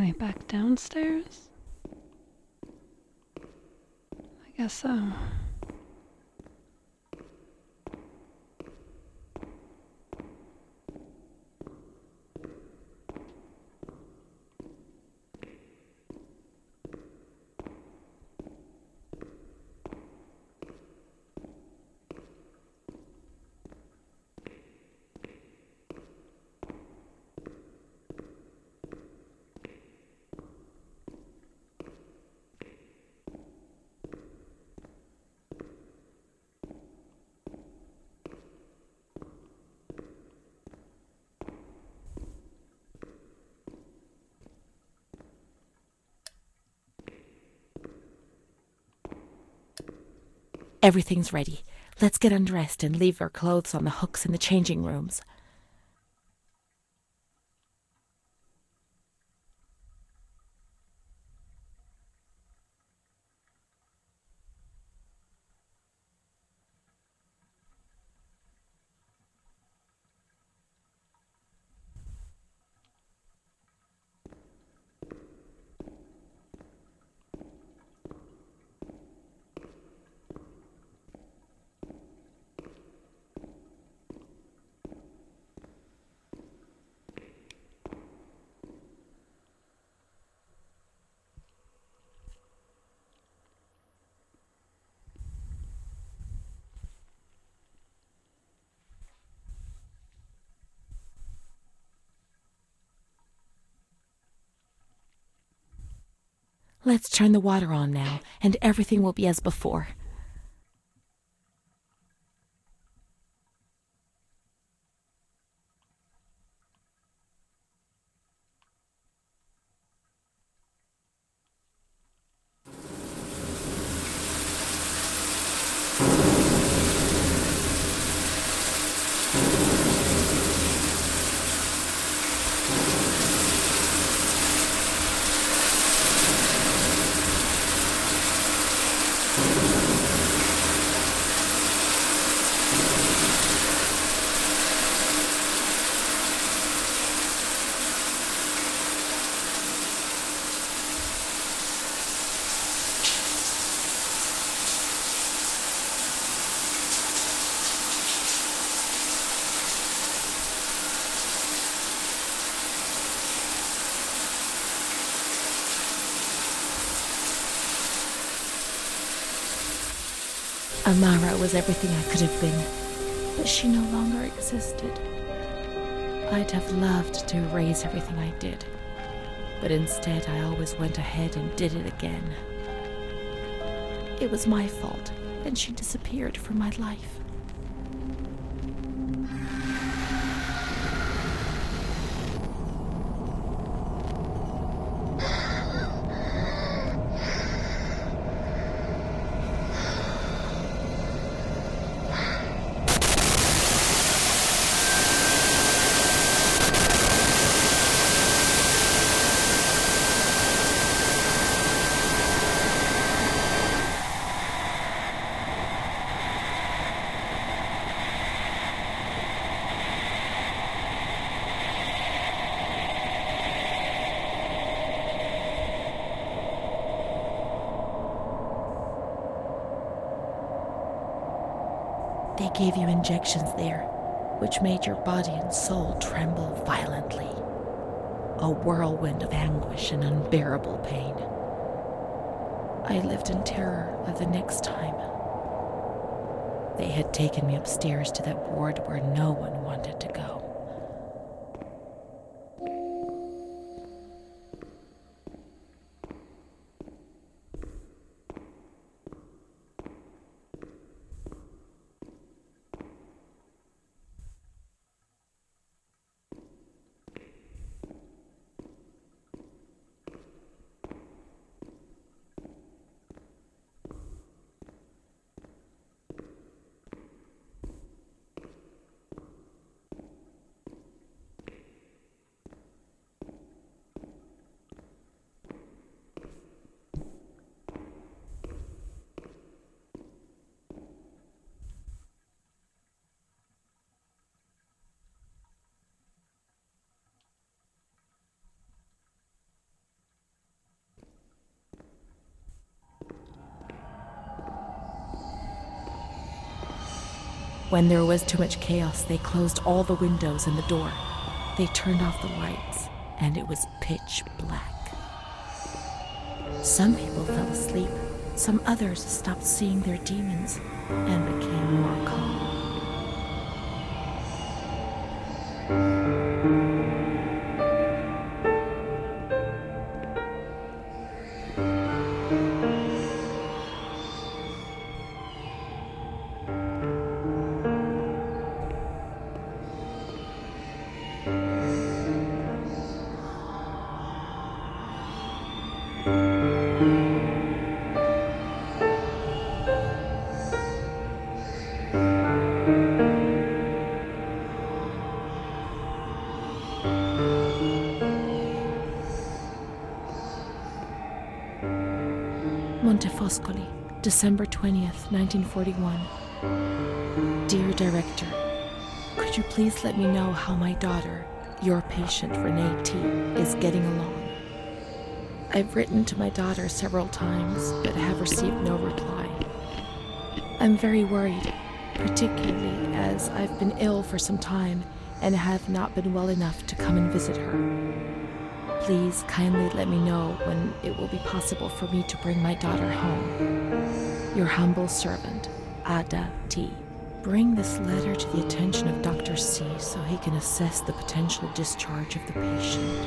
I back downstairs? I guess so. Everything's ready. Let's get undressed and leave our clothes on the hooks in the changing rooms. Let's turn the water on now, and everything will be as before. Amara was everything I could have been, but she no longer existed. I'd have loved to erase everything I did, but instead I always went ahead and did it again. It was my fault, and she disappeared from my life. They gave you injections there, which made your body and soul tremble violently. A whirlwind of anguish and unbearable pain. I lived in terror of the next time. They had taken me upstairs to that ward where no one wanted to go. When there was too much chaos, they closed all the windows and the door. They turned off the lights, and it was pitch black. Some people fell asleep. Some others stopped seeing their demons and became more calm. Montefoscoli, December 20th, 1941. Dear Director, could you please let me know how my daughter, your patient Renee T., is getting along? I've written to my daughter several times, but have received no reply. I'm very worried, particularly as I've been ill for some time and have not been well enough to come and visit her. Please kindly let me know when it will be possible for me to bring my daughter home. Your humble servant, Ada T. Bring this letter to the attention of Dr. C so he can assess the potential discharge of the patient.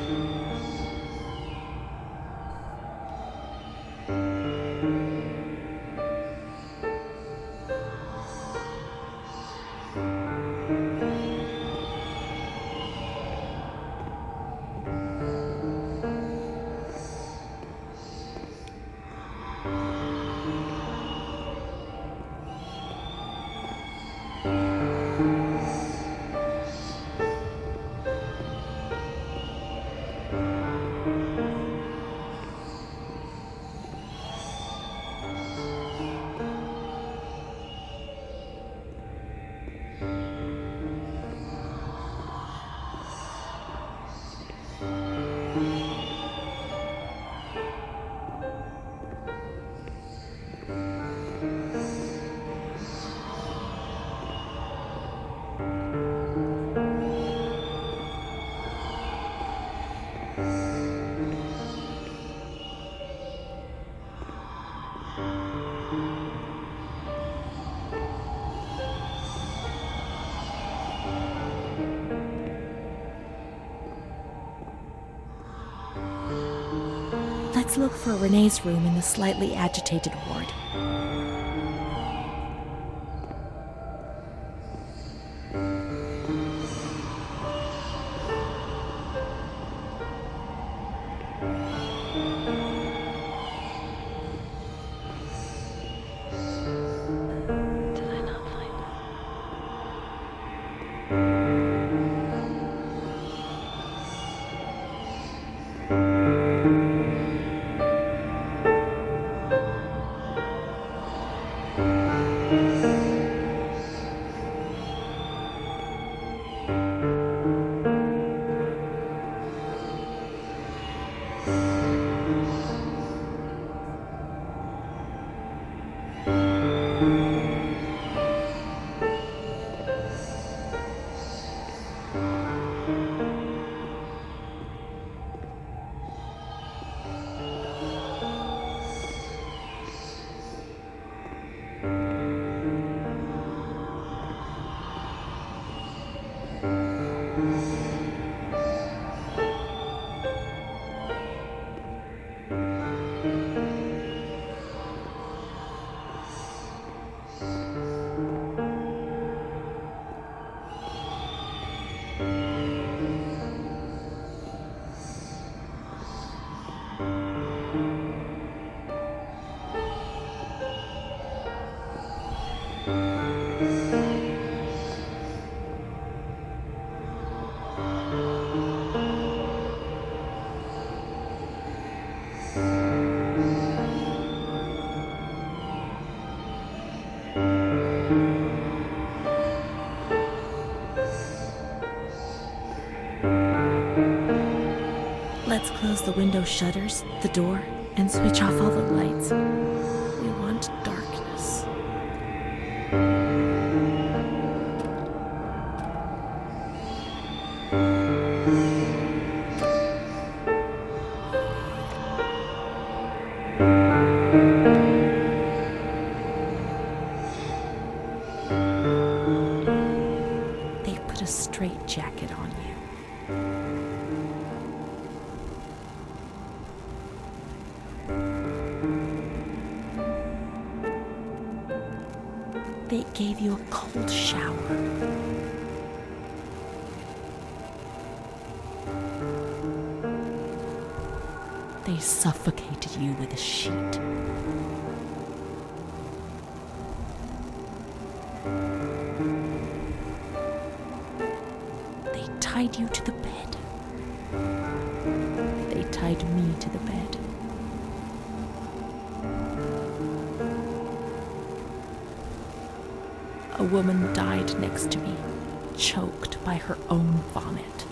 Let's look for Renee's room in the slightly agitated ward. Did I not find it? Let's close the window shutters, the door, and switch off all the lights. We want darkness. a straitjacket on you. They gave you a cold shower. They suffocated you with a sheet. They tied you to the bed. They tied me to the bed. A woman died next to me, choked by her own vomit.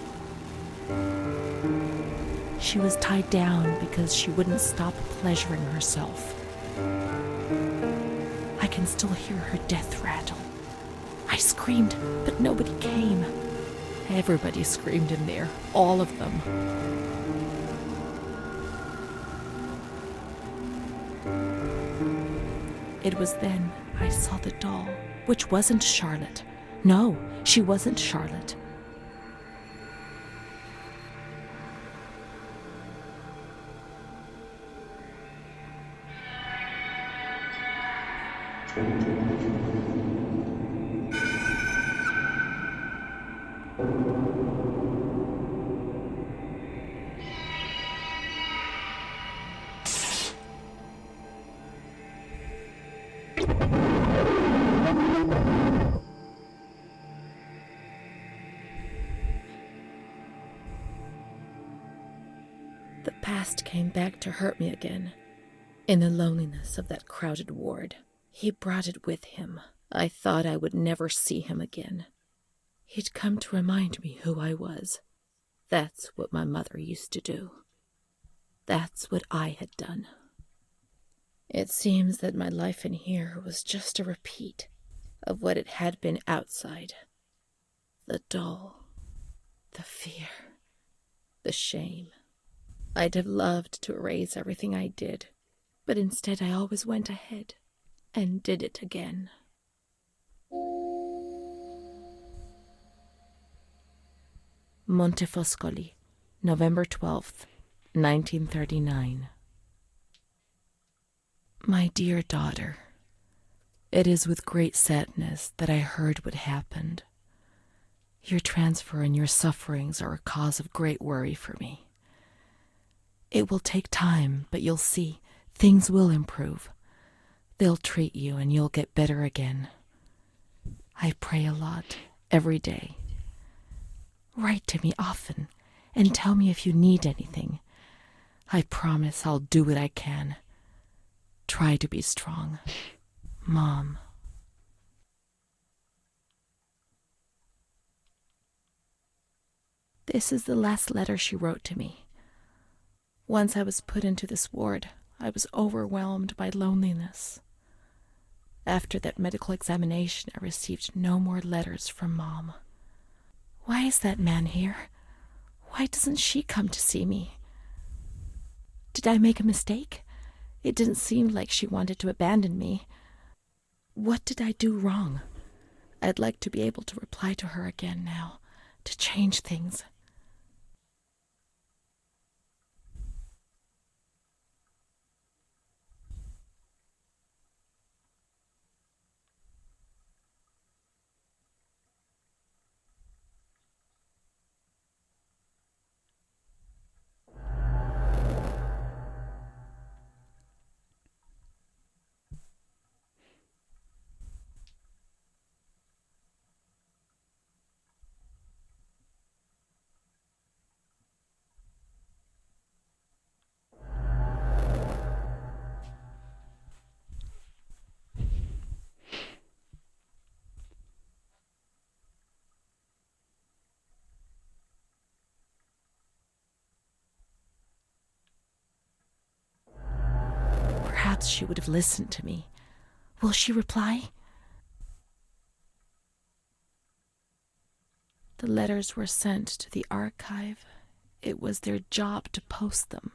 She was tied down because she wouldn't stop pleasuring herself. I can still hear her death rattle. I screamed, but nobody came. Everybody screamed in there, all of them. It was then I saw the doll, which wasn't Charlotte. No, she wasn't Charlotte. The past came back to hurt me again. In the loneliness of that crowded ward, he brought it with him. I thought I would never see him again. He'd come to remind me who I was. That's what my mother used to do. That's what I had done. It seems that my life in here was just a repeat of what it had been outside. The doll, the fear, the shame. I'd have loved to erase everything I did, but instead I always went ahead and did it again. Montefoscoli, November 12th, 1939. My dear daughter, it is with great sadness that I heard what happened. Your transfer and your sufferings are a cause of great worry for me. It will take time, but you'll see, things will improve. They'll treat you and you'll get better again. I pray a lot, every day. Write to me often and tell me if you need anything. I promise I'll do what I can. Try to be strong. Mom. This is the last letter she wrote to me. Once I was put into this ward, I was overwhelmed by loneliness. After that medical examination, I received no more letters from Mom. Why is that man here? Why doesn't she come to see me? Did I make a mistake? It didn't seem like she wanted to abandon me. What did I do wrong? I'd like to be able to reply to her again now, to change things. Perhaps she would have listened to me. Will she reply? The letters were sent to the archive. It was their job to post them.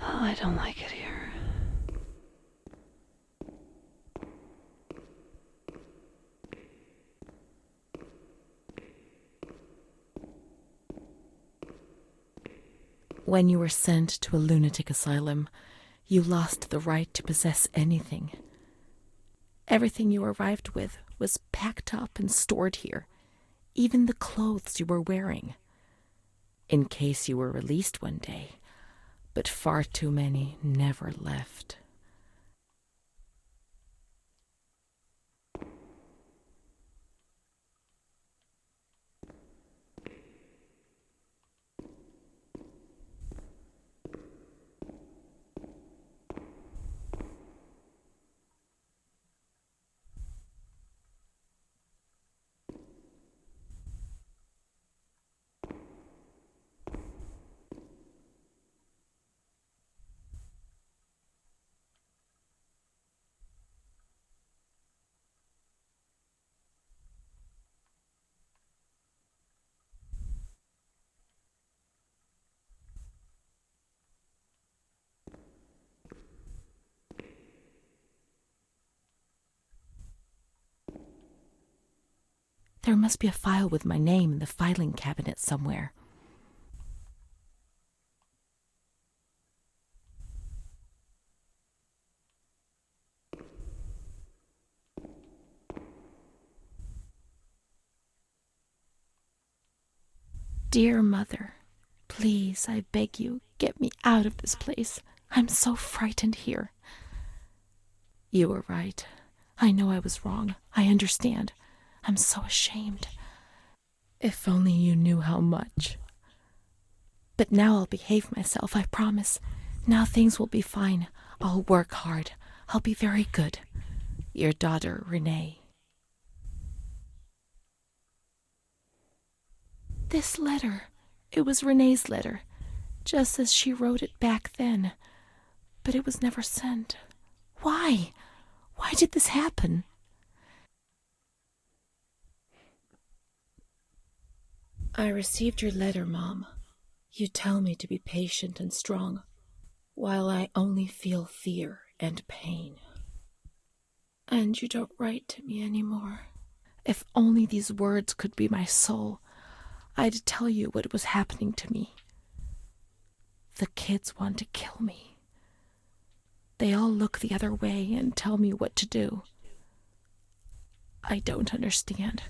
Oh, I don't like it here. When you were sent to a lunatic asylum, you lost the right to possess anything. Everything you arrived with was packed up and stored here, even the clothes you were wearing, in case you were released one day, but far too many never left. There must be a file with my name in the filing cabinet somewhere. Dear Mother, please, I beg you, get me out of this place. I'm so frightened here. You were right. I know I was wrong. I understand. I'm so ashamed. If only you knew how much. But now I'll behave myself, I promise. Now things will be fine. I'll work hard. I'll be very good. Your daughter, Renee. This letter. It was Renee's letter, just as she wrote it back then. But it was never sent. Why? Why did this happen? I received your letter, Mom. You tell me to be patient and strong, while I only feel fear and pain. And you don't write to me anymore. If only these words could be my soul, I'd tell you what was happening to me. The kids want to kill me. They all look the other way and tell me what to do. I don't understand.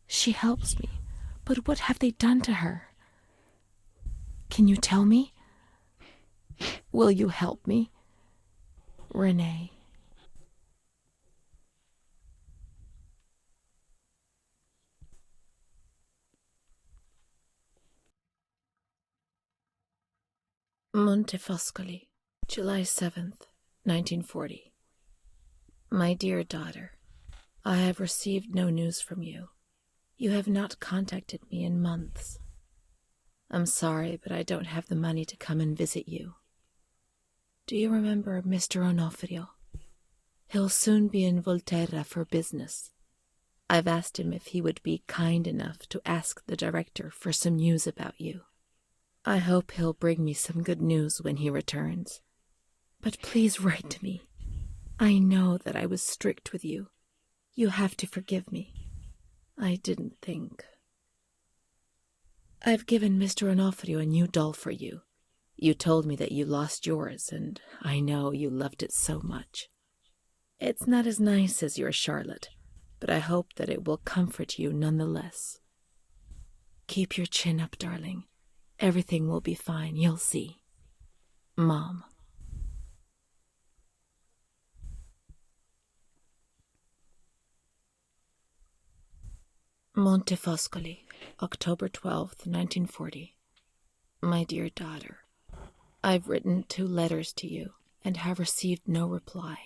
She helps me, but what have they done to her? Can you tell me? Will you help me? Renee. Montefoscoli, July 7th, 1940. My dear daughter, I have received no news from you. You have not contacted me in months. I'm sorry, but I don't have the money to come and visit you. Do you remember Mr. Onofrio? He'll soon be in Volterra for business. I've asked him if he would be kind enough to ask the director for some news about you. I hope he'll bring me some good news when he returns. But please write to me. I know that I was strict with you. You have to forgive me. I didn't think. I've given Mr. Onofrio a new doll for you. You told me that you lost yours, and I know you loved it so much. It's not as nice as your Charlotte, but I hope that it will comfort you nonetheless. Keep your chin up, darling. Everything will be fine, you'll see. Mom. Montefoscoli, October 12th, 1940. My dear daughter, I've written 2 letters to you and have received no reply.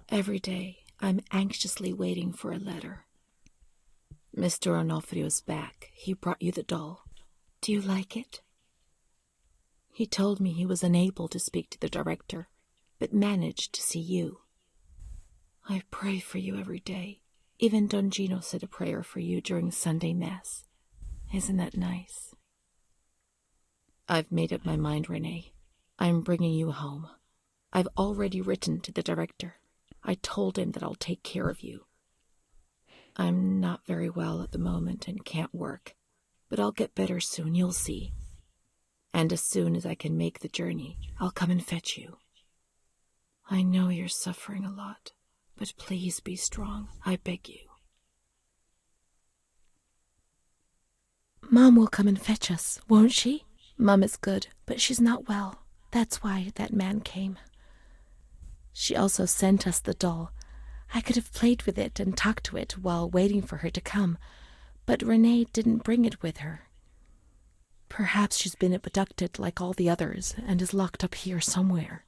Every day I'm anxiously waiting for a letter. Mr. Onofrio's back. He brought you the doll. Do you like it? He told me he was unable to speak to the director, but managed to see you. I pray for you every day. Even Don Gino said a prayer for you during Sunday Mass. Isn't that nice? I've made up my mind, Renee. I'm bringing you home. I've already written to the director. I told him that I'll take care of you. I'm not very well at the moment and can't work, but I'll get better soon, you'll see. And as soon as I can make the journey, I'll come and fetch you. I know you're suffering a lot, but please be strong, I beg you. Mom will come and fetch us, won't she? Mom is good, but she's not well. That's why that man came. She also sent us the doll. I could have played with it and talked to it while waiting for her to come, but Renee didn't bring it with her. Perhaps she's been abducted like all the others and is locked up here somewhere.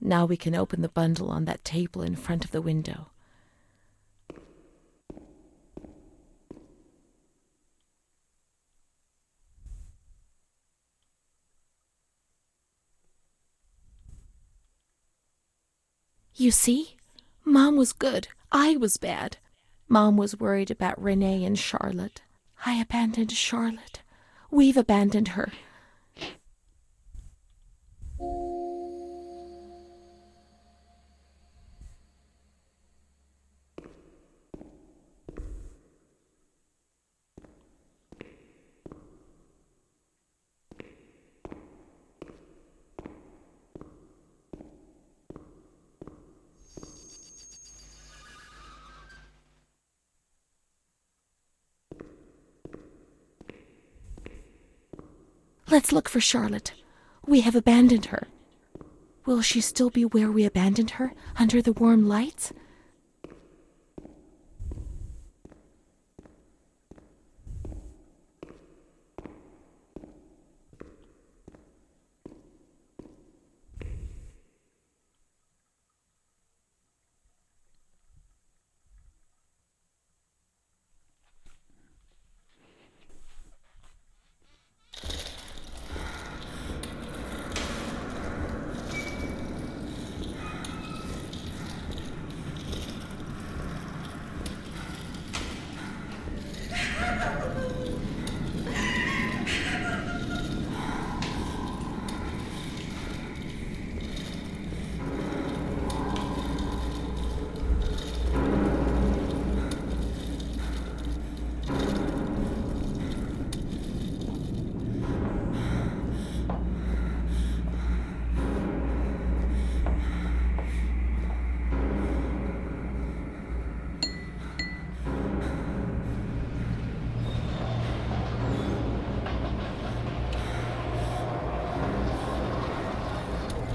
Now we can open the bundle on that table in front of the window. You see? Mom was good. I was bad. Mom was worried about Renee and Charlotte. I abandoned Charlotte. We've abandoned her. Let's look for Charlotte. We have abandoned her. Will she still be where we abandoned her, under the warm lights?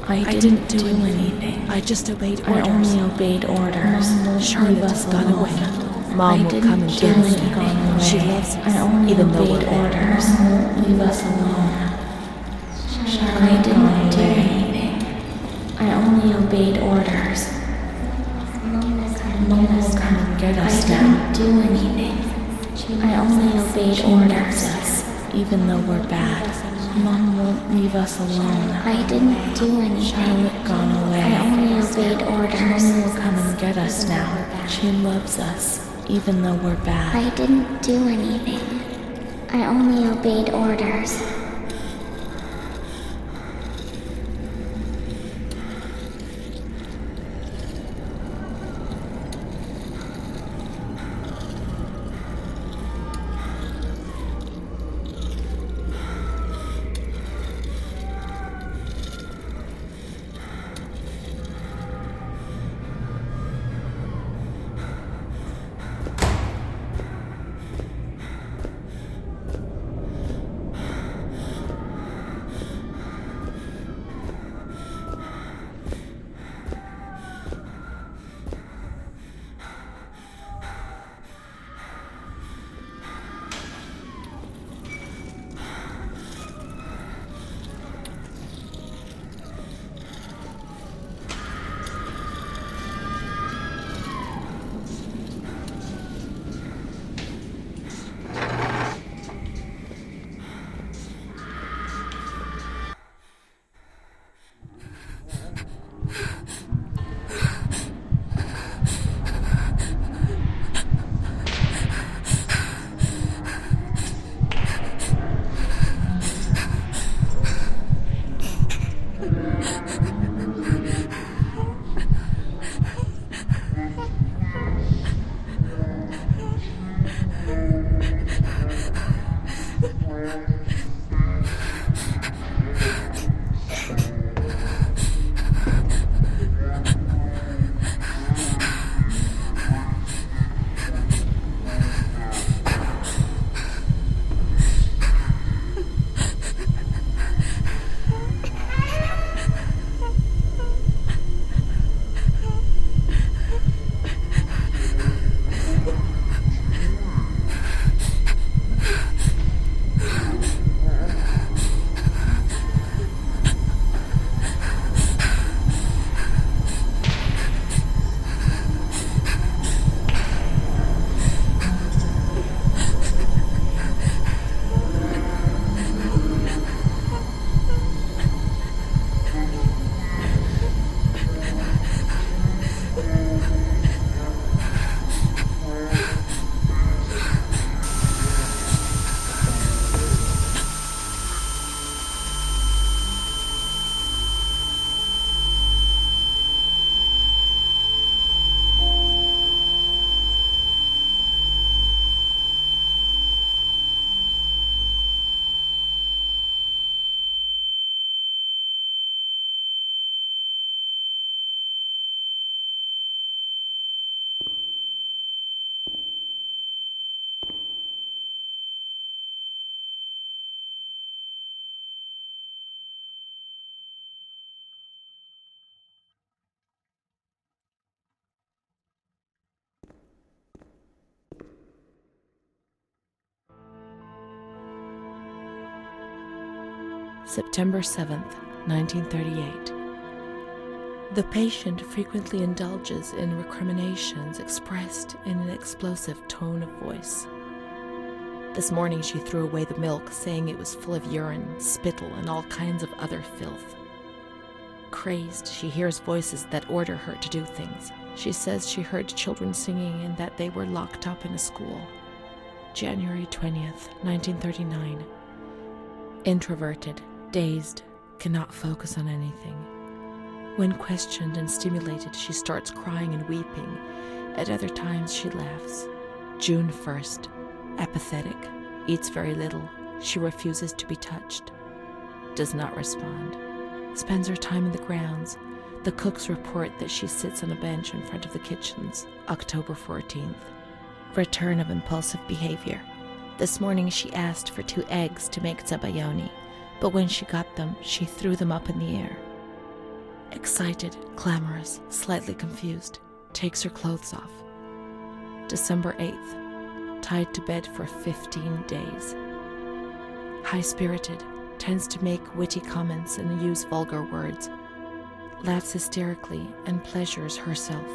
I didn't do anything. I just obeyed orders. I only obeyed orders. Charlotte has gone away. Mom will come and get us now. She loves us, even though we're orders. Leave us alone. I didn't do anything. I only obeyed orders. Mom will come and get us now. I didn't do anything. I only obeyed orders. Even though we're bad. Mom won't leave us alone. I didn't do anything. Charlotte gone away. I only obeyed orders. Mom will come and get us now. She loves us, even though we're bad. I didn't do anything. I only obeyed orders. September 7th, 1938. The patient frequently indulges in recriminations expressed in an explosive tone of voice. This morning she threw away the milk, saying it was full of urine, spittle, and all kinds of other filth. Crazed, she hears voices that order her to do things. She says she heard children singing and that they were locked up in a school. January 20th, 1939. Introverted, dazed, cannot focus on anything. When questioned and stimulated, she starts crying and weeping. At other times, she laughs. June 1st. Apathetic. Eats very little. She refuses to be touched. Does not respond. Spends her time in the grounds. The cooks report that she sits on a bench in front of the kitchens. October 14th. Return of impulsive behavior. This morning she asked for 2 eggs to make zabayoni, but when she got them, she threw them up in the air. Excited, clamorous, slightly confused, takes her clothes off. December 8th. Tied to bed for 15 days. High-spirited, tends to make witty comments and use vulgar words. Laughs hysterically and pleasures herself.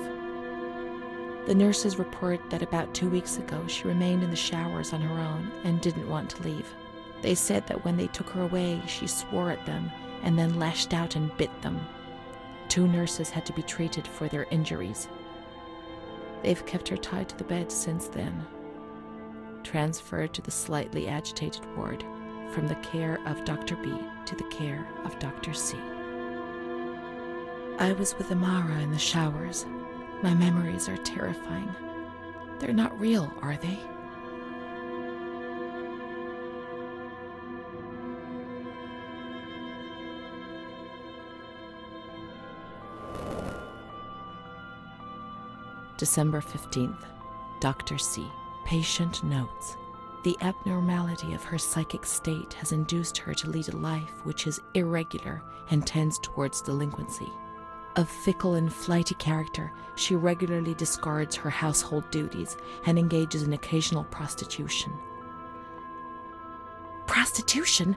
The nurses report that about 2 weeks ago she remained in the showers on her own and didn't want to leave. They said that when they took her away, she swore at them and then lashed out and bit them. 2 nurses had to be treated for their injuries. They've kept her tied to the bed since then. Transferred to the slightly agitated ward, from the care of Dr. B to the care of Dr. C. I was with Amara in the showers. My memories are terrifying. They're not real, are they? December 15th. Dr. C. Patient notes. The abnormality of her psychic state has induced her to lead a life which is irregular and tends towards delinquency. Of fickle and flighty character, she regularly discards her household duties and engages in occasional prostitution. Prostitution?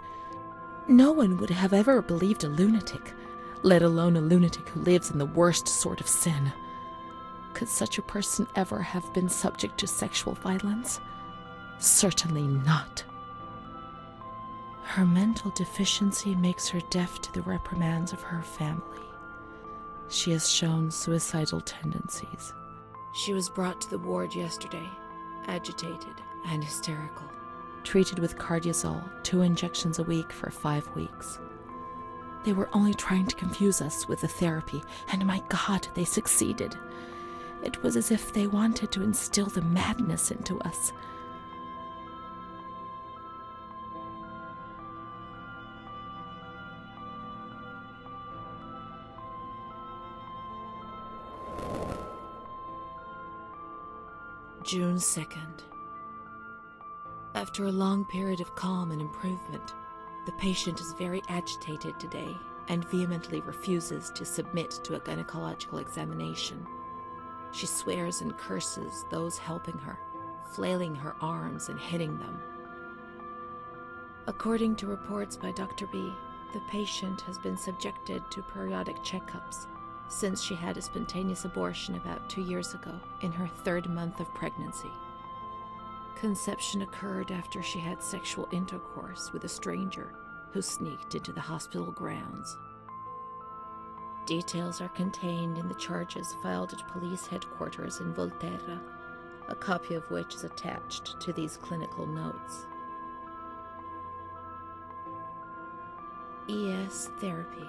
No one would have ever believed a lunatic, let alone a lunatic who lives in the worst sort of sin. Could such a person ever have been subject to sexual violence? Certainly not. Her mental deficiency makes her deaf to the reprimands of her family. She has shown suicidal tendencies. She was brought to the ward yesterday, agitated and hysterical. Treated with Cardiazol, 2 injections a week for 5 weeks. They were only trying to confuse us with the therapy, and my God, they succeeded. It was as if they wanted to instill the madness into us. June 2nd. After a long period of calm and improvement, the patient is very agitated today and vehemently refuses to submit to a gynecological examination. She swears and curses those helping her, flailing her arms and hitting them. According to reports by Dr. B, the patient has been subjected to periodic checkups since she had a spontaneous abortion about 2 years ago in her 3rd month of pregnancy. Conception occurred after she had sexual intercourse with a stranger who sneaked into the hospital grounds. Details are contained in the charges filed at police headquarters in Volterra, a copy of which is attached to these clinical notes. ES therapy.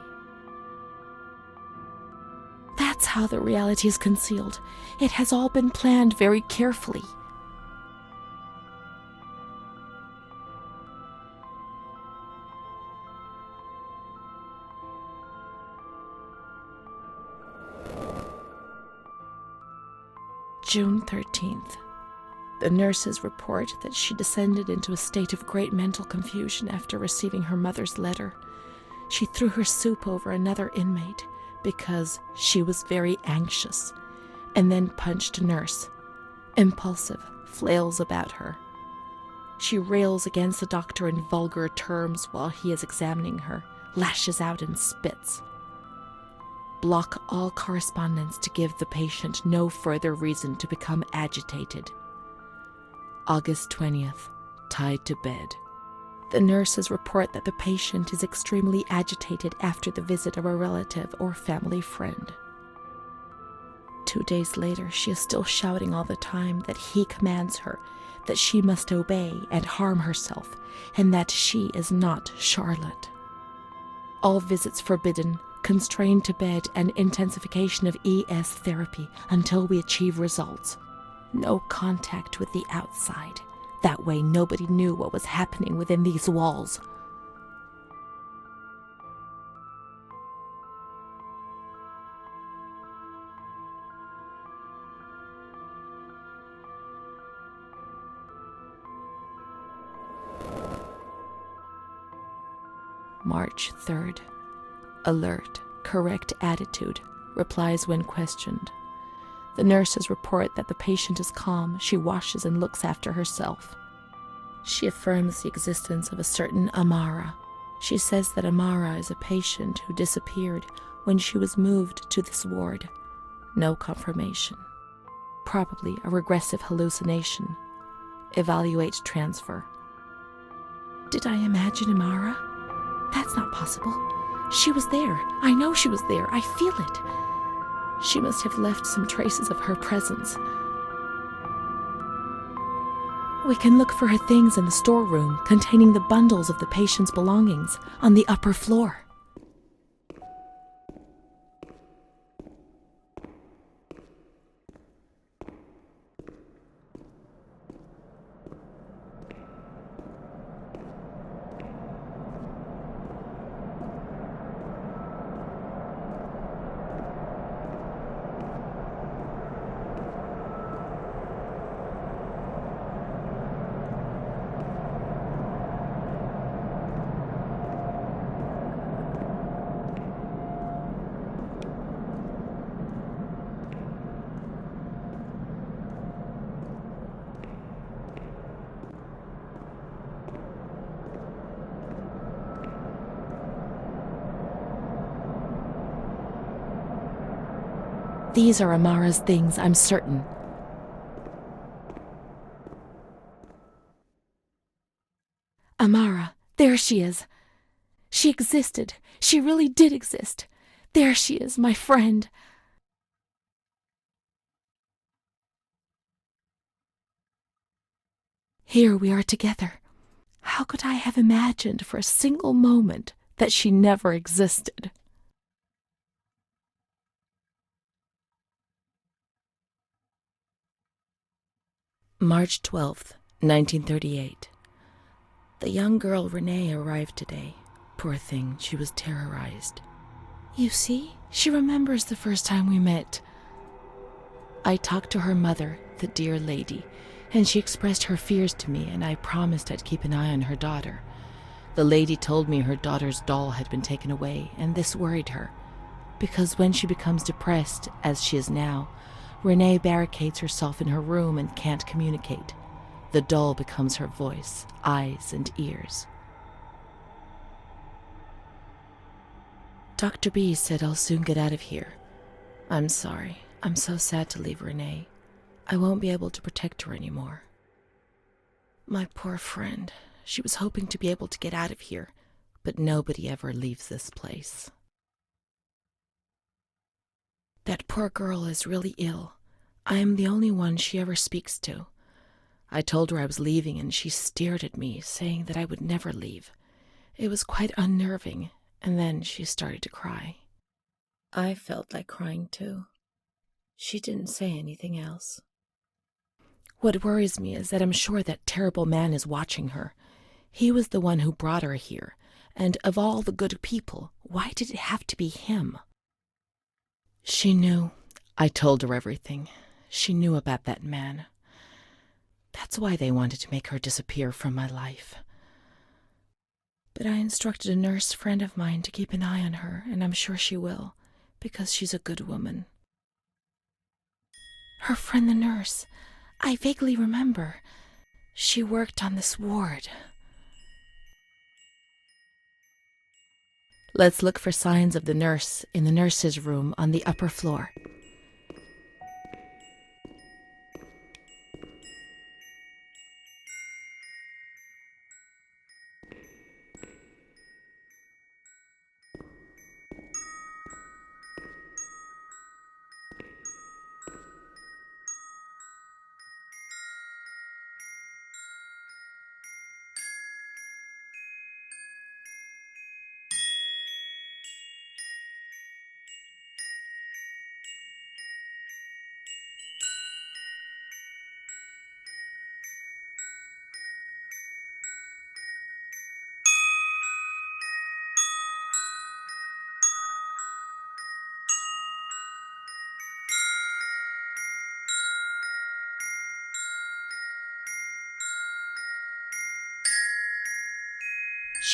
That's how the reality is concealed. It has all been planned very carefully. June 13th. The nurses report that she descended into a state of great mental confusion after receiving her mother's letter. She threw her soup over another inmate because she was very anxious, and then punched a nurse. Impulsive, flails about her. She rails against the doctor in vulgar terms while he is examining her, lashes out and spits. Block all correspondence to give the patient no further reason to become agitated. August 20th, tied to bed. The nurses report that the patient is extremely agitated after the visit of a relative or family friend. 2 days later, she is still shouting all the time that he commands her, that she must obey and harm herself, and that she is not Charlotte. All visits forbidden, constrained to bed, and intensification of ES therapy until we achieve results. No contact with the outside. That way nobody knew what was happening within these walls. March 3rd. Alert, correct attitude, replies when questioned. The nurses report that the patient is calm. She washes and looks after herself. She affirms the existence of a certain Amara. She says that Amara is a patient who disappeared when she was moved to this ward. No confirmation. Probably a regressive hallucination. Evaluate transfer. Did I imagine Amara? That's not possible. She was there. I know she was there. I feel it. She must have left some traces of her presence. We can look for her things in the storeroom containing the bundles of the patient's belongings on the upper floor. These are Amara's things, I'm certain. Amara, there she is. She existed. She really did exist. There she is, my friend. Here we are together. How could I have imagined for a single moment that she never existed? March 12th, 1938. The young girl Renee arrived today. Poor thing, she was terrorized. You see, she remembers the first time we met. I talked to her mother, the dear lady, and she expressed her fears to me, and I promised I'd keep an eye on her daughter. The lady told me her daughter's doll had been taken away, and this worried her, because when she becomes depressed, as she is now, Renee barricades herself in her room and can't communicate. The doll becomes her voice, eyes, and ears. Dr. B said I'll soon get out of here. I'm sorry. I'm so sad to leave Renee. I won't be able to protect her anymore. My poor friend. She was hoping to be able to get out of here, but nobody ever leaves this place. That poor girl is really ill. I am the only one she ever speaks to. I told her I was leaving, and she stared at me, saying that I would never leave. It was quite unnerving, and then she started to cry. I felt like crying too. She didn't say anything else. What worries me is that I'm sure that terrible man is watching her. He was the one who brought her here, and of all the good people, why did it have to be him? She knew. I told her everything. She knew about that man. That's why they wanted to make her disappear from my life. But I instructed a nurse friend of mine to keep an eye on her, and I'm sure she will, because she's a good woman. Her friend the nurse. I vaguely remember. She worked on this ward. Let's look for signs of the nurse in the nurse's room on the upper floor.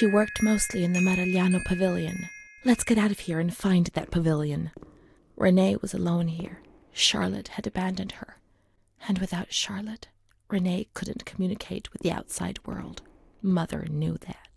She worked mostly in the Marigliano pavilion. Let's get out of here and find that pavilion. Renee was alone here. Charlotte had abandoned her, and without Charlotte, Renee couldn't communicate with the outside world. Mother knew that.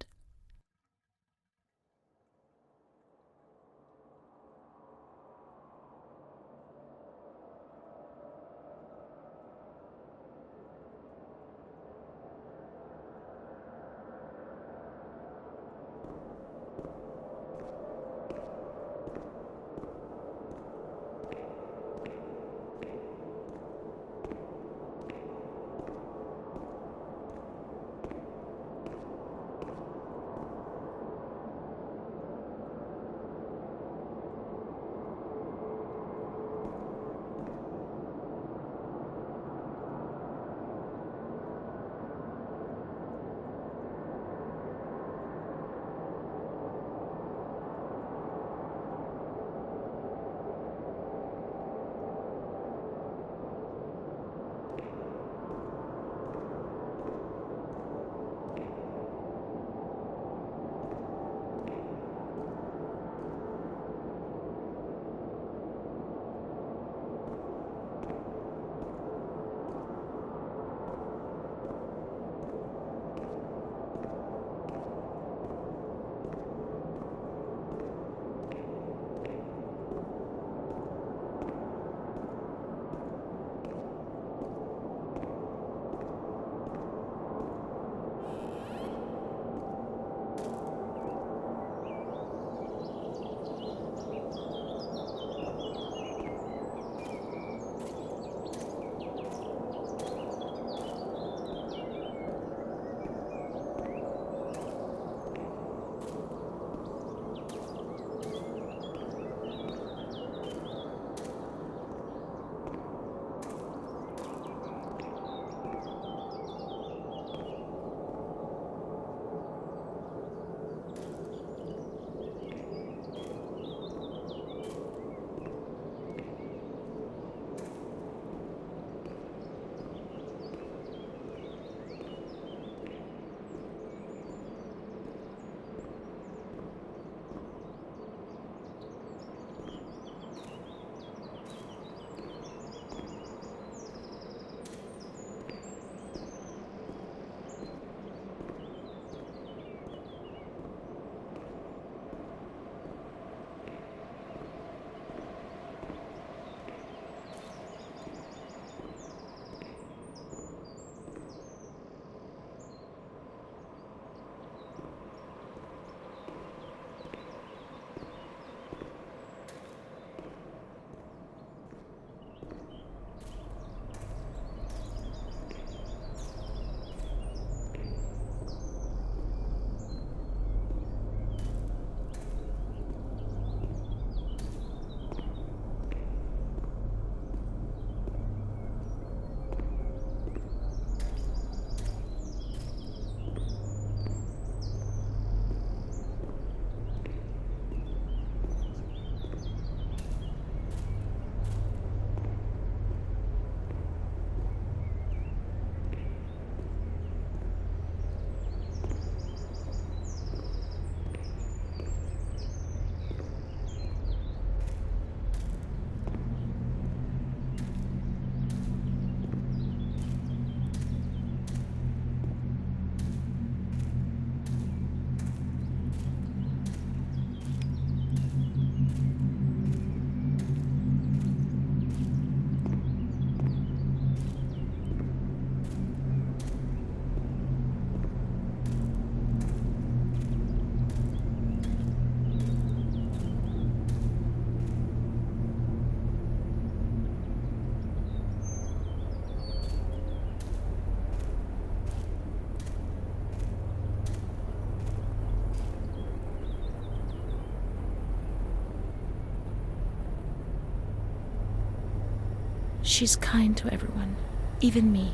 She's kind to everyone, even me.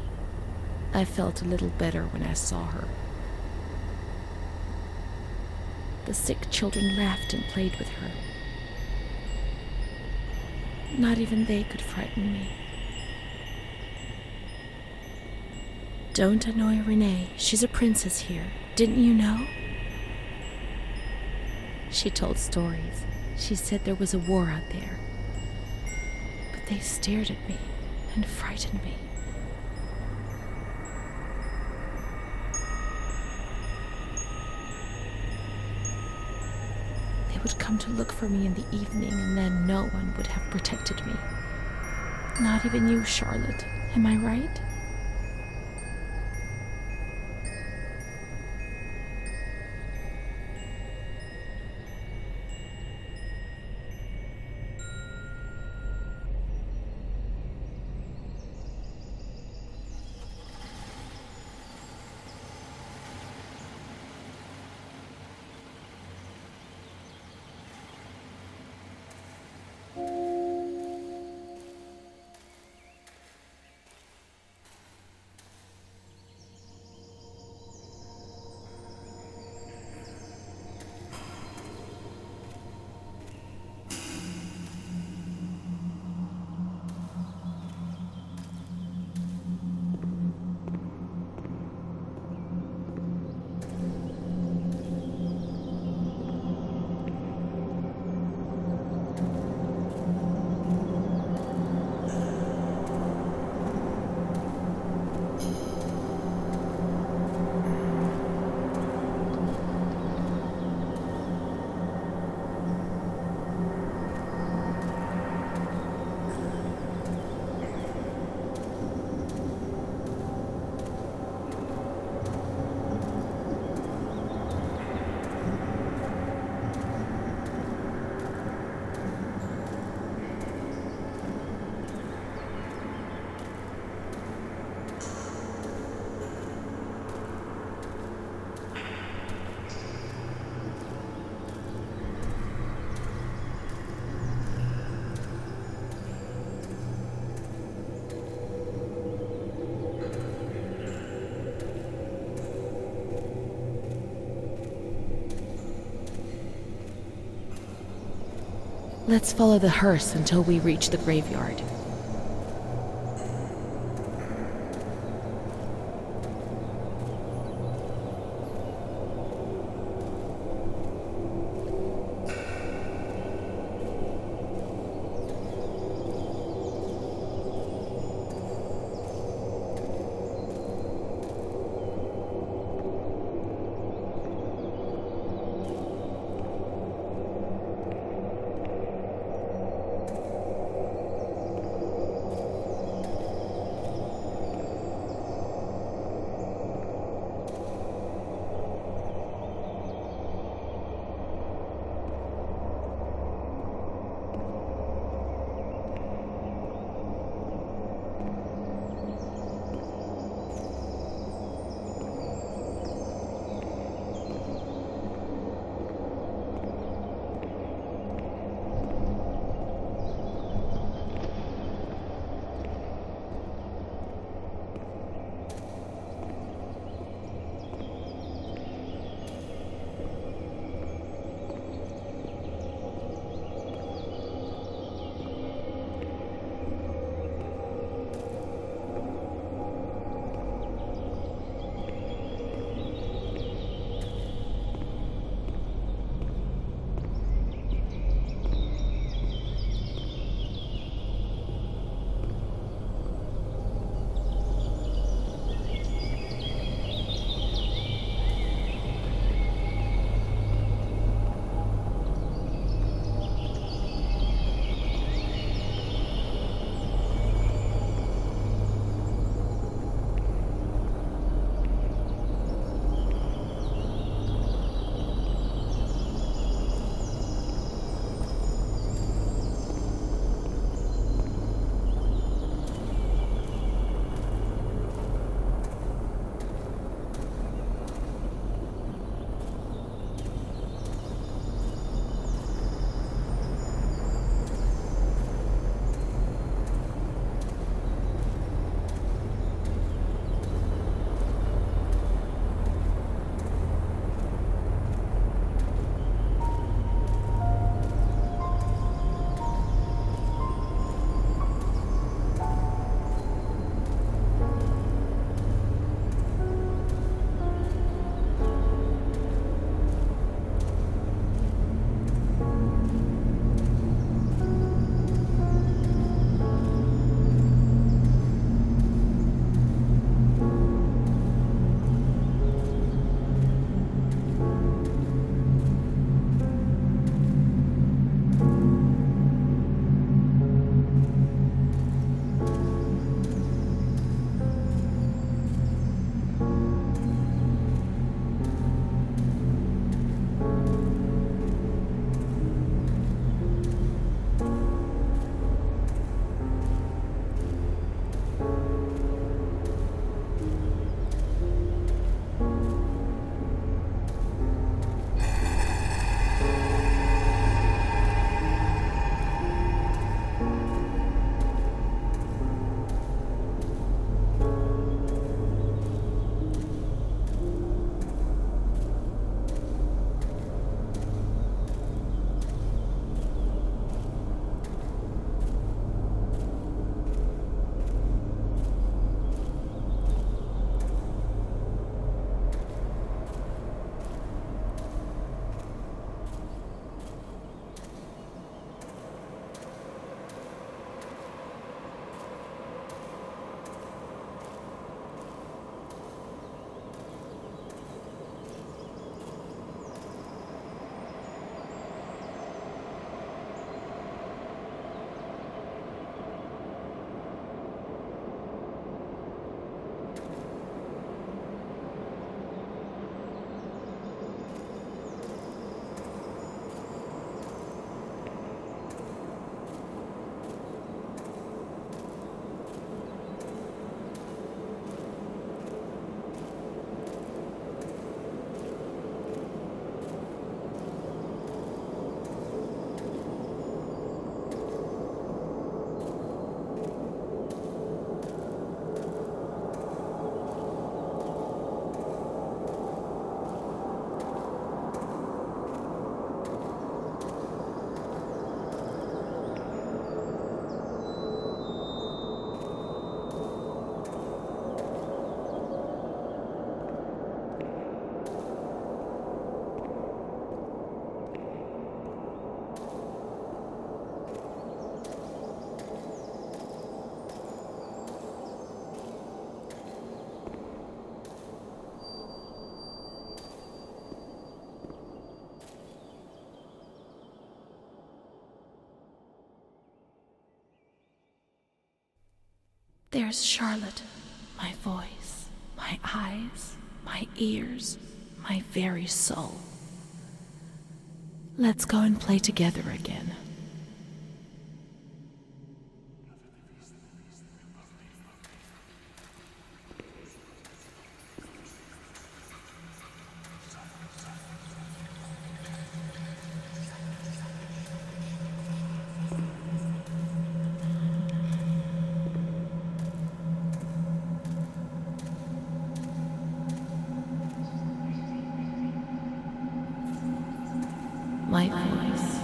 I felt a little better when I saw her. The sick children laughed and played with her. Not even they could frighten me. Don't annoy Renee. She's a princess here. Didn't you know? She told stories. She said there was a war out there. But They stared at me and frightened me. They would come to look for me in the evening, and then no one would have protected me. Not even you, Charlotte. Am I right? Let's follow the hearse until we reach the graveyard. There's Charlotte, my voice, my eyes, my ears, my very soul. Let's go and play together again. My voice,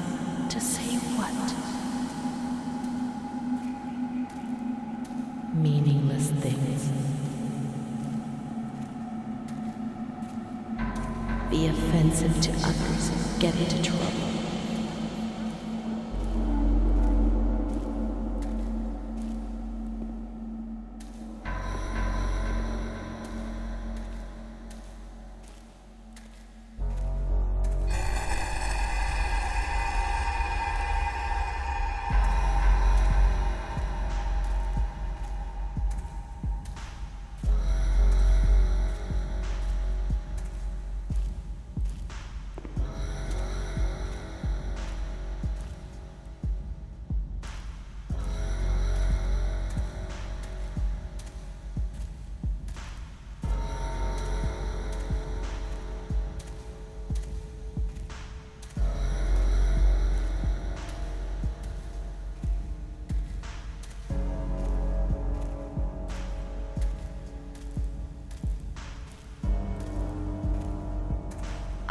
to say what? Meaningless things. Be offensive to others and get into trouble.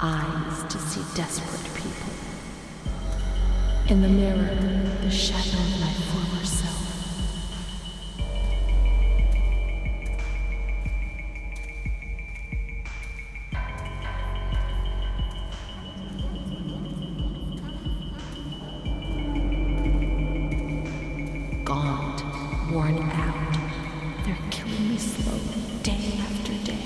Eyes to see desperate people. In the mirror, the shadow of my former self. Gaunt, worn out, they're killing me slowly, day after day.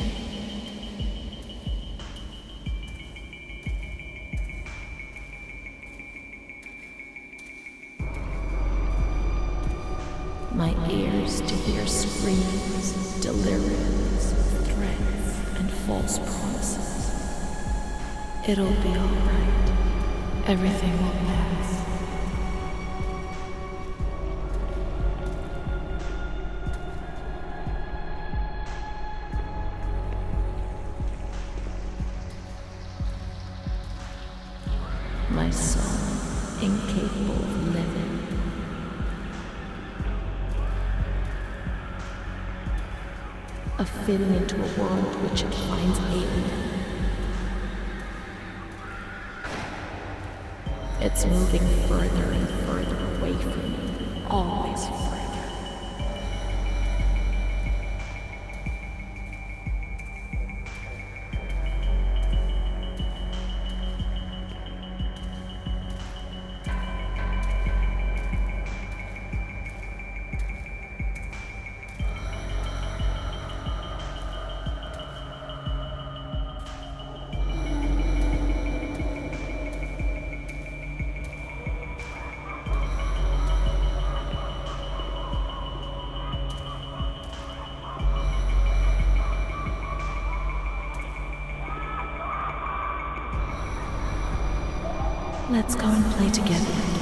My ears to hear screams, deliriums, threats, and false promises. It'll be all right. Everything will pass. My soul, incapable of living. Of fitting into a world which it finds alien. It's moving further and further away from me, always further. Let's go and play together again.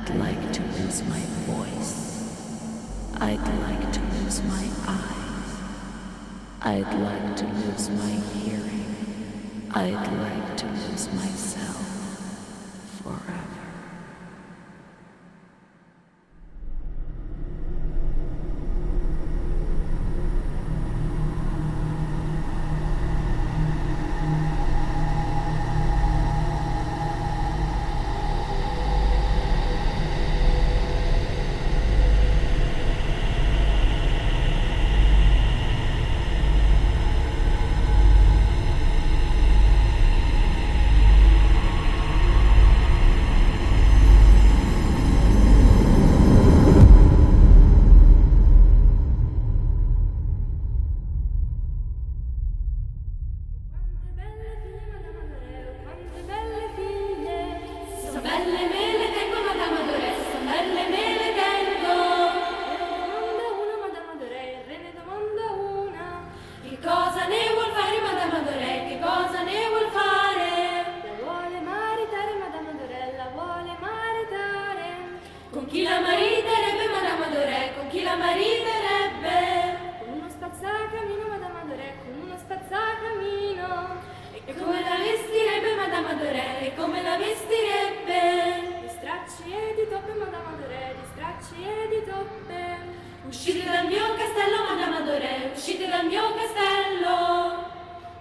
I'd like to lose my voice. I'd like to lose my eyes. I'd like to lose my hearing. I'd like to lose myself forever. Chi la mariterebbe, Madame Adoré, con chi la mariterebbe? Con uno spazzacamino, Madame Adoré, con uno spazzacamino. E come la vestirebbe, Madame Adoré, e come la vestirebbe? Di stracci e di toppe, Madame Adoré, di stracci e di toppe. Uscite dal mio castello, Madame Adoré, uscite dal mio castello.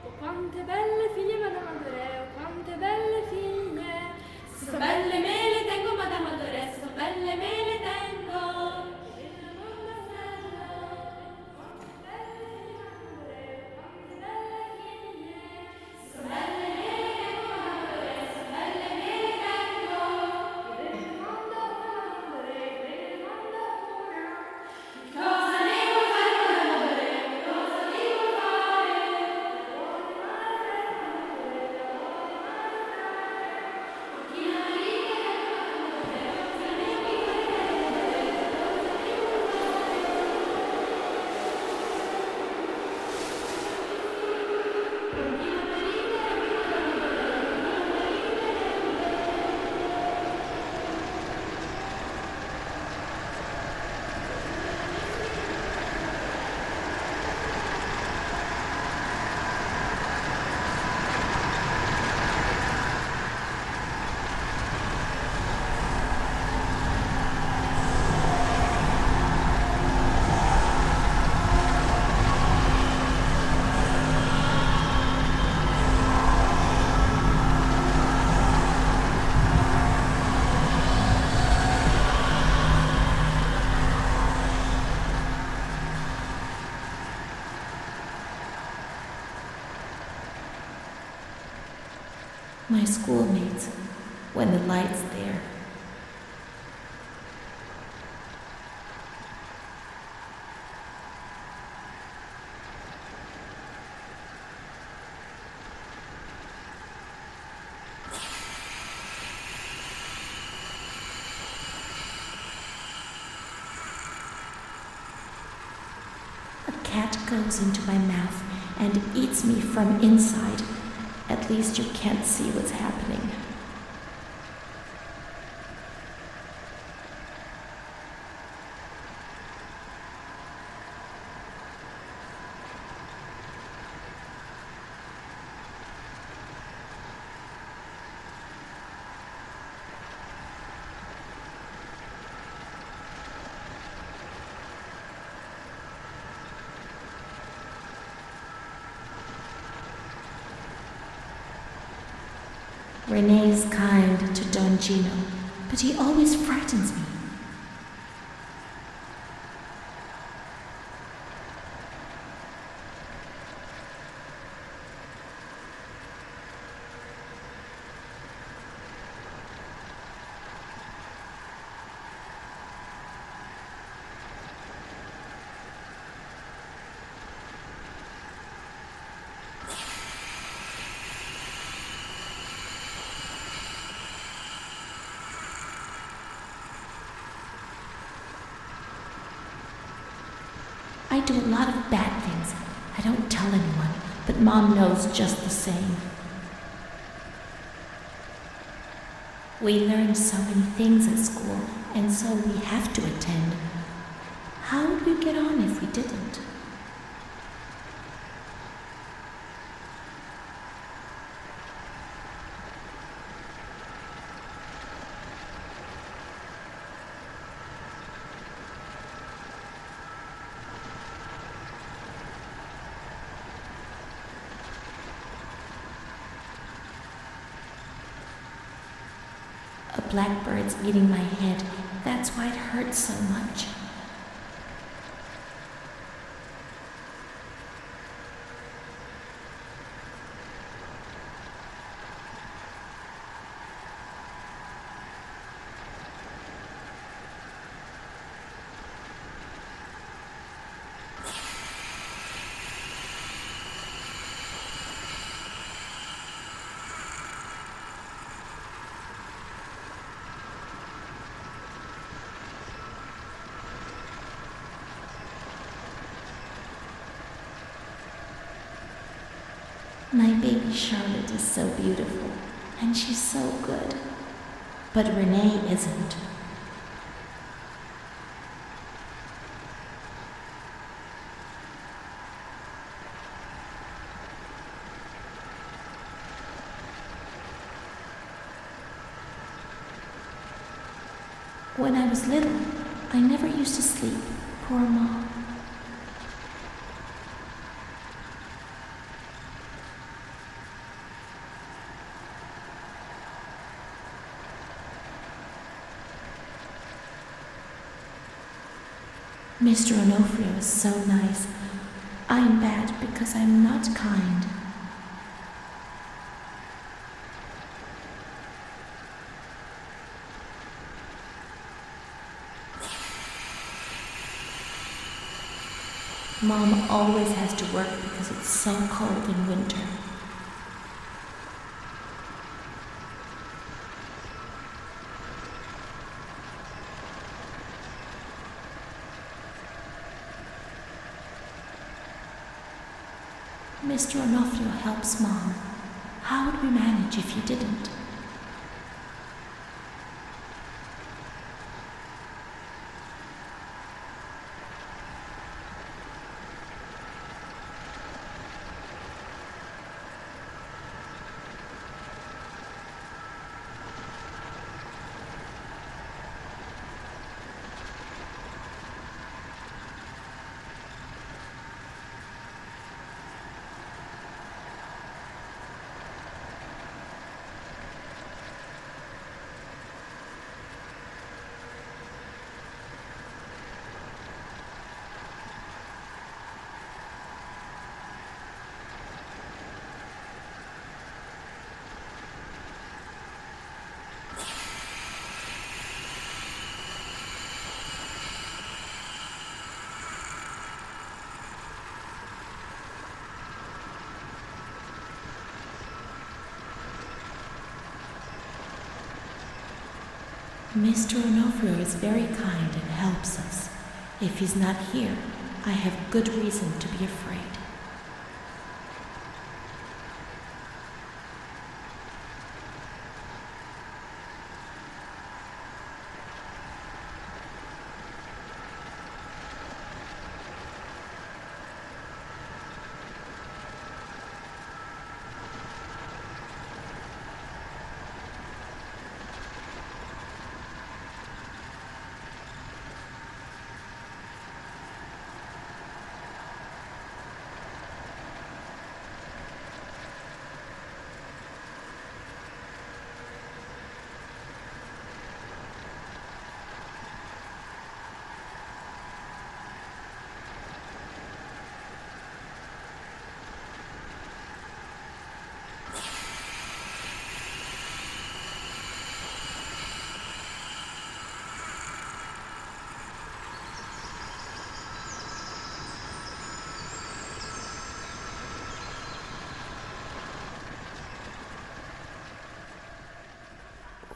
Oh, quante belle figlie, Madame Adoré, oh, quante belle figlie. Se sono belle me le tengo, Madame Adoré, se sono belle me le tengo. My schoolmates, when the light's there. A cat goes into my mouth and eats me from inside. At least you can't see what's happening. Rene's kind to Don Gino, but he always frightens me. I do a lot of bad things. I don't tell anyone, but Mom knows just the same. We learn so many things at school, and so we have to attend. How would we get on if we didn't? A blackbird's eating my head. That's why it hurts so much. My baby Charlotte is so beautiful, and she's so good. But Renee isn't. When I was little, I never used to sleep. Poor Mom. Mr. Onofrio is so nice. I'm bad because I'm not kind. Mom always has to work because it's so cold in winter. Mr. Onofrio helps Mom. How would we manage if he didn't? Mr. Onofrio is very kind and helps us. If he's not here, I have good reason to be afraid.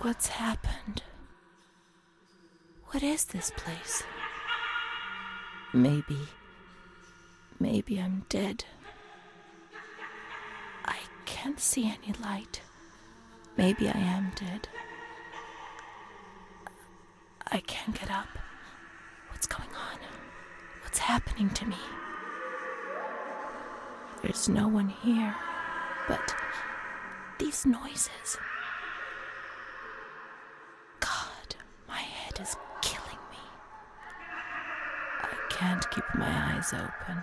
What's happened? What is this place? Maybe I'm dead. I can't see any light. Maybe I am dead. I can't get up. What's going on? What's happening to me? There's no one here, but these noises. God, my head is killing me. I can't keep my eyes open.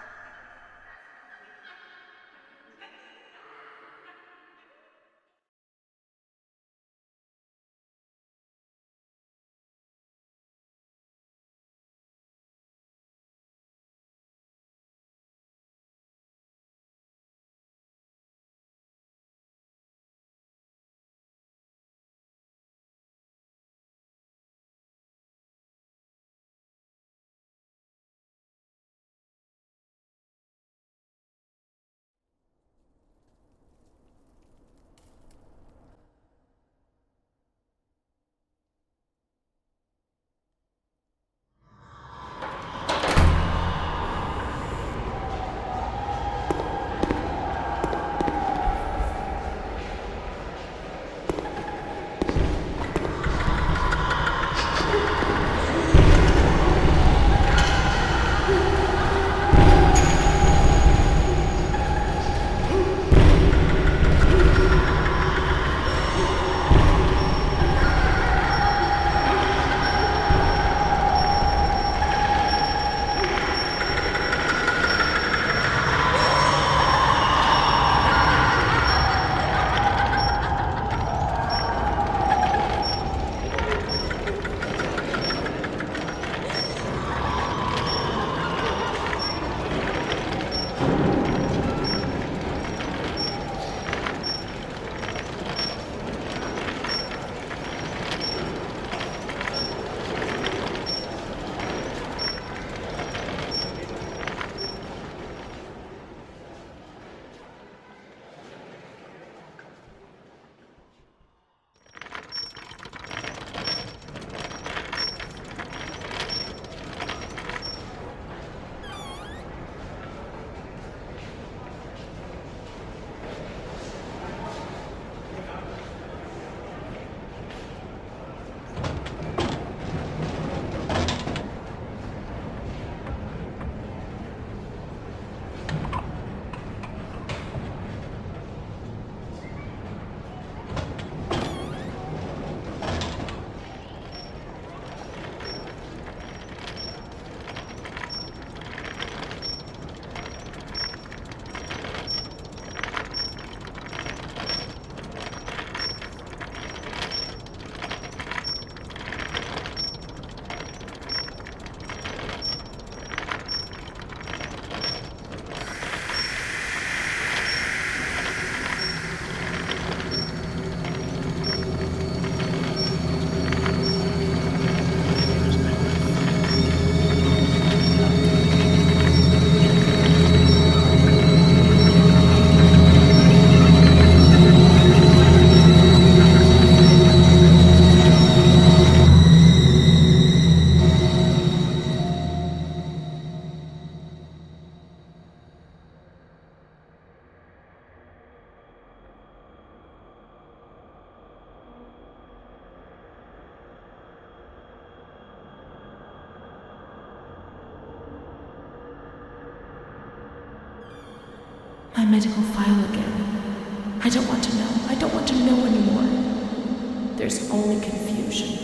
My medical file again. I don't want to know. I don't want to know anymore. There's only confusion.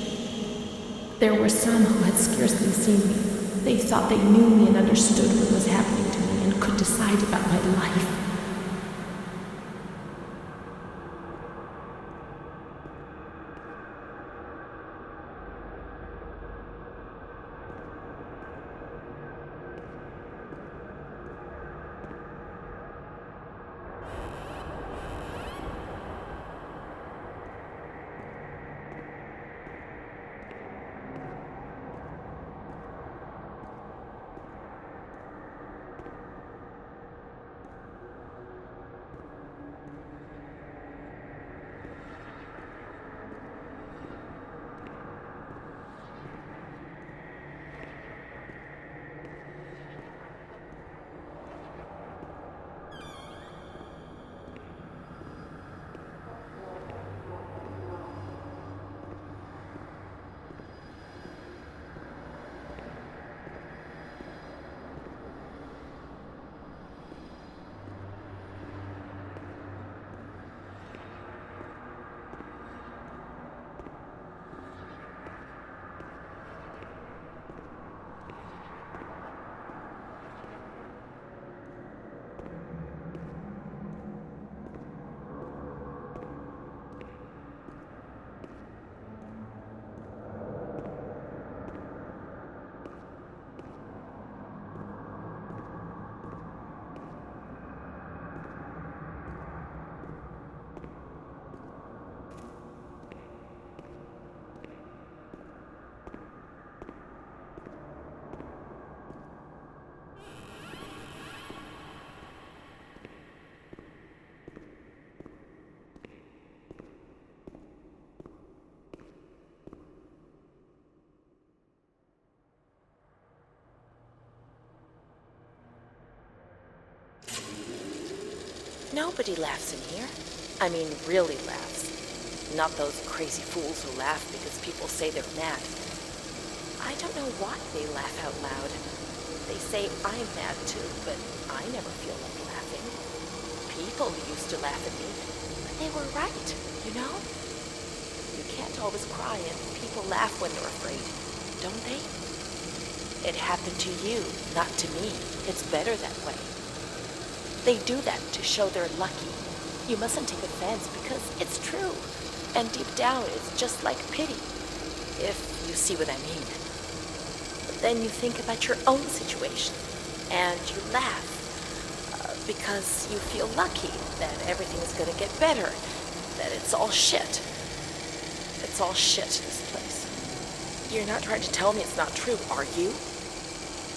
There were some who had scarcely seen me. They thought they knew me and understood what was happening to me and could decide about my life. Nobody laughs in here. I mean, really laughs. Not those crazy fools who laugh because people say they're mad. I don't know why they laugh out loud. They say I'm mad too, but I never feel like laughing. People used to laugh at me, but they were right, you know? You can't always cry and people laugh when they're afraid, don't they? It happened to you, not to me. It's better that way. They do that to show they're lucky. You mustn't take offense because it's true. And deep down, it's just like pity, if you see what I mean. But then you think about your own situation, and you laugh because you feel lucky that everything's going to get better, that it's all shit. It's all shit, this place. You're not trying to tell me it's not true, are you?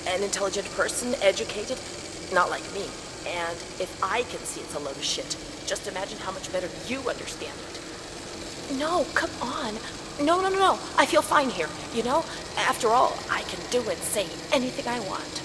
An intelligent person, educated, not like me. And if I can see it's a load of shit, just imagine how much better you understand it. No, come on. No. I feel fine here, you know? After all, I can do and say anything I want.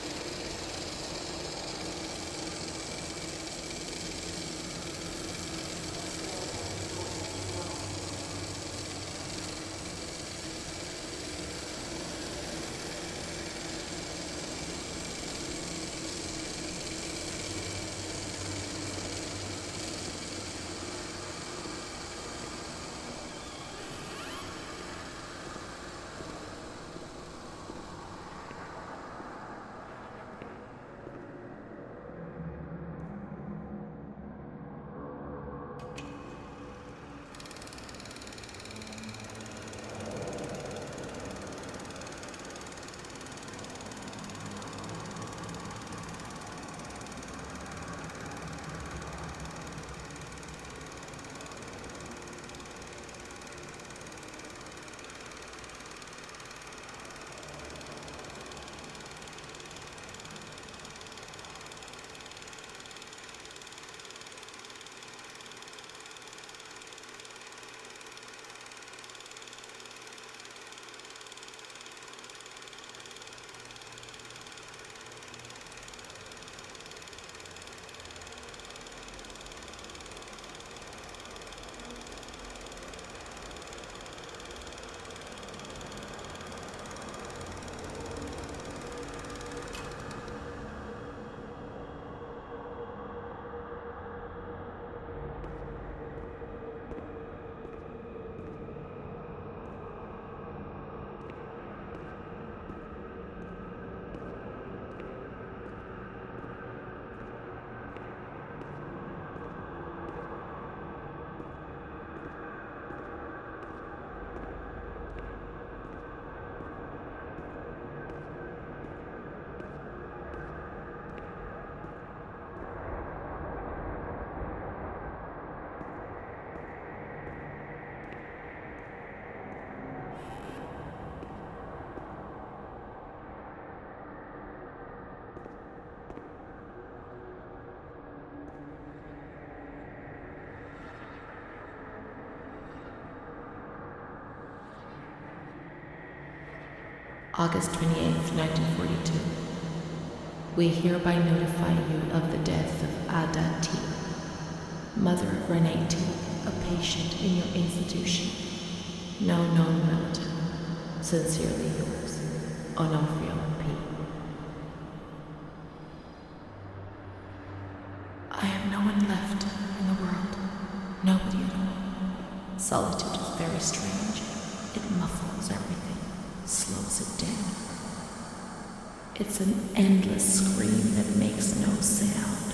August 28th, 1942. We hereby notify you of the death of Ada T., mother of Renee T., a patient in your institution. No known relative. Sincerely yours, Onofrio P. I have no one left in the world. Nobody at all. Solitude is very strange. It muffles everything, slows it down. It's an endless scream that makes no sound.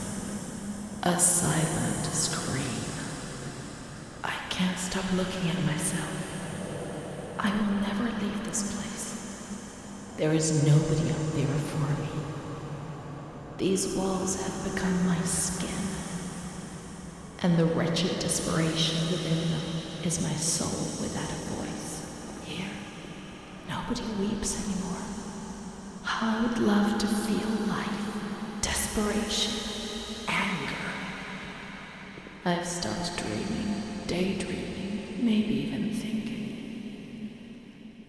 A silent scream. I can't stop looking at myself. I will never leave this place. There is nobody up there for me. These walls have become my skin, and the wretched desperation within them is my soul without a voice. Here, nobody weeps anymore. How I would love to feel life, desperation, anger. I've stopped dreaming, daydreaming, maybe even thinking.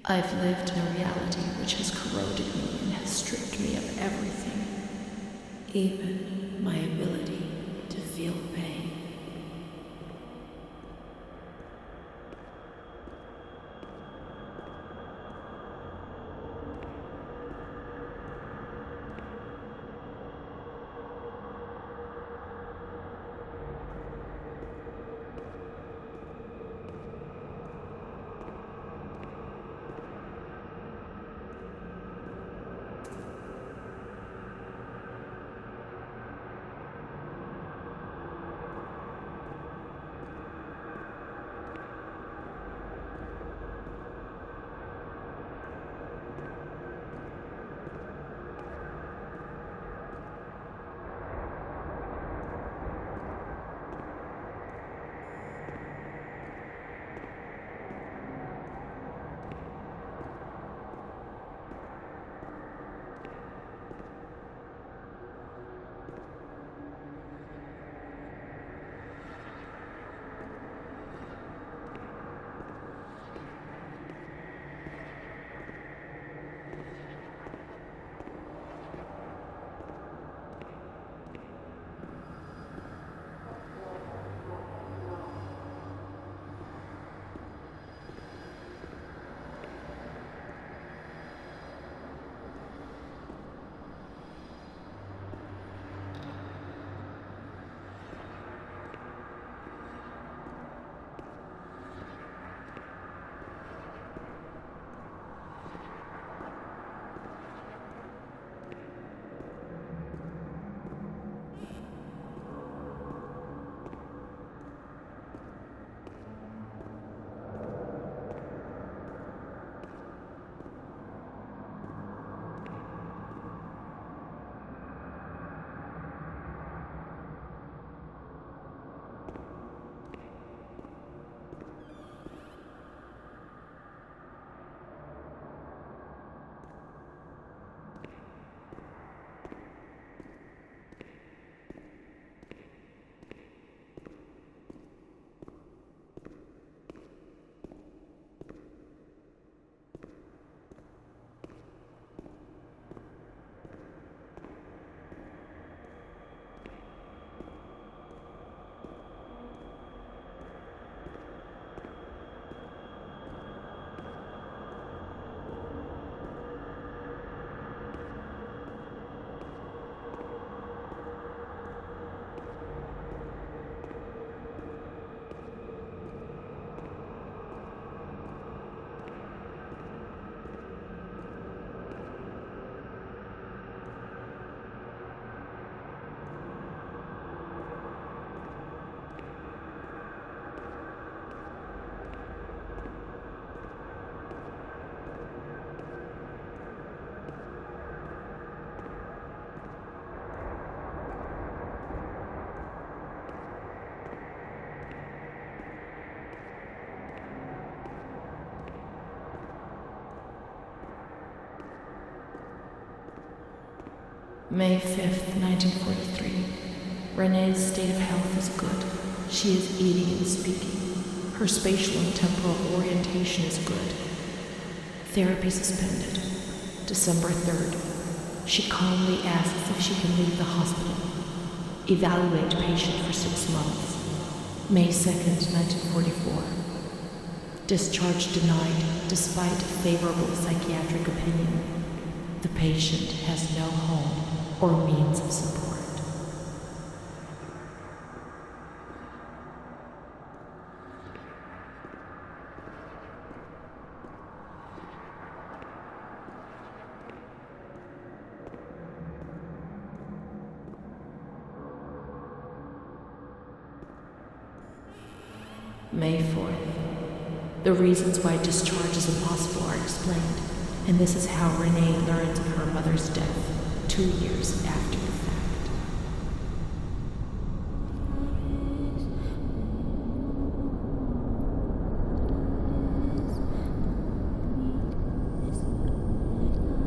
I've lived in a reality which has corroded me and has stripped me of everything, even my ability to feel. feel pain. May 5th, 1943. Renee's state of health is good. She is eating and speaking. Her spatial and temporal orientation is good. Therapy suspended. December 3rd. She calmly asks if she can leave the hospital. Evaluate patient for 6 months. May 2nd, 1944. Discharge denied despite favorable psychiatric opinion. The patient has no home or means of support. May 4th. The reasons why discharge is impossible are explained, and this is how Renee learns of her mother's death 2 years after the fact.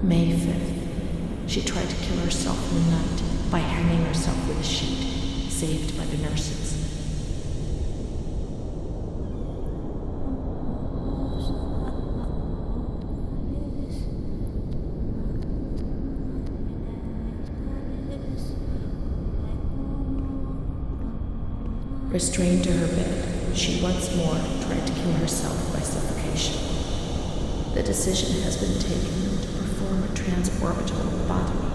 May 5th. She tried to kill herself in the night by hanging herself with a sheet, saved by the nurses. Restrained to her bed, she once more tried to kill herself by suffocation. The decision has been taken to perform a transorbital lobotomy.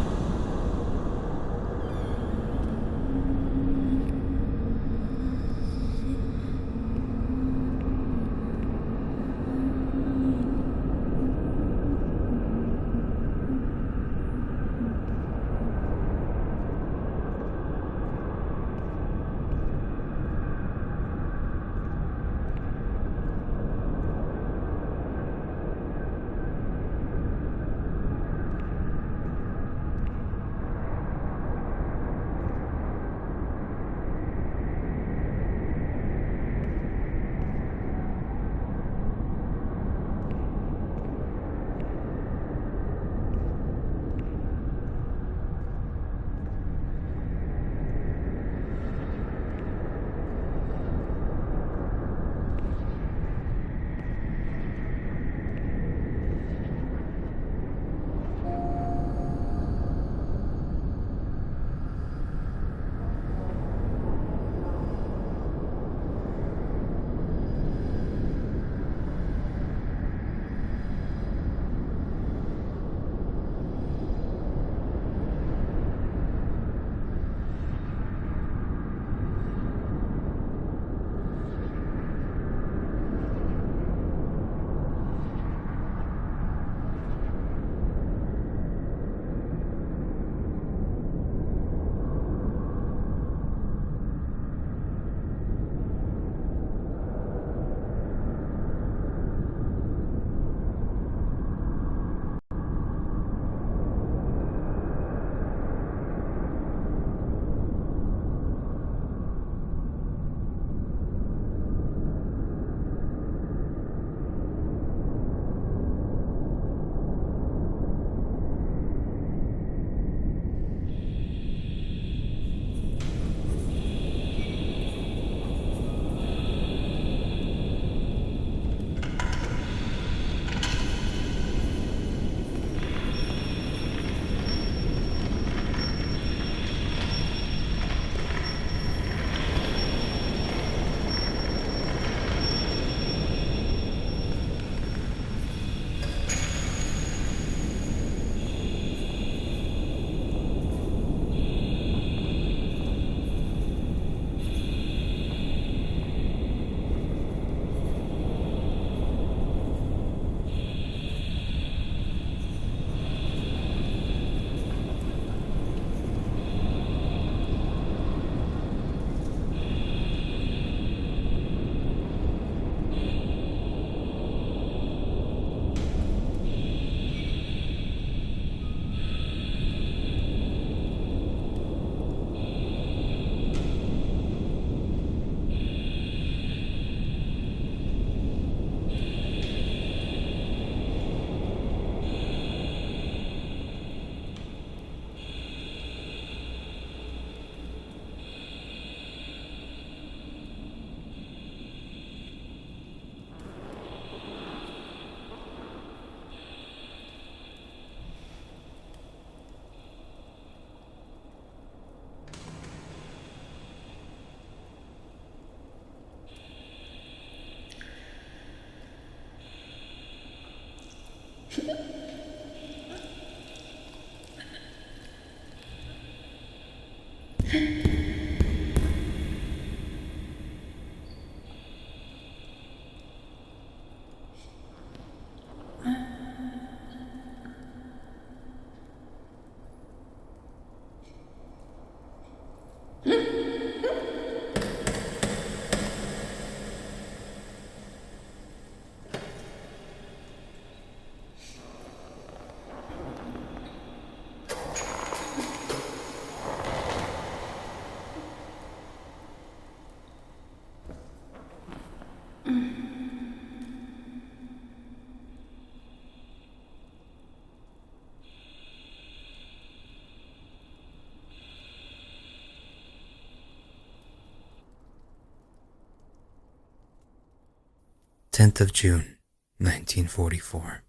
June 1944.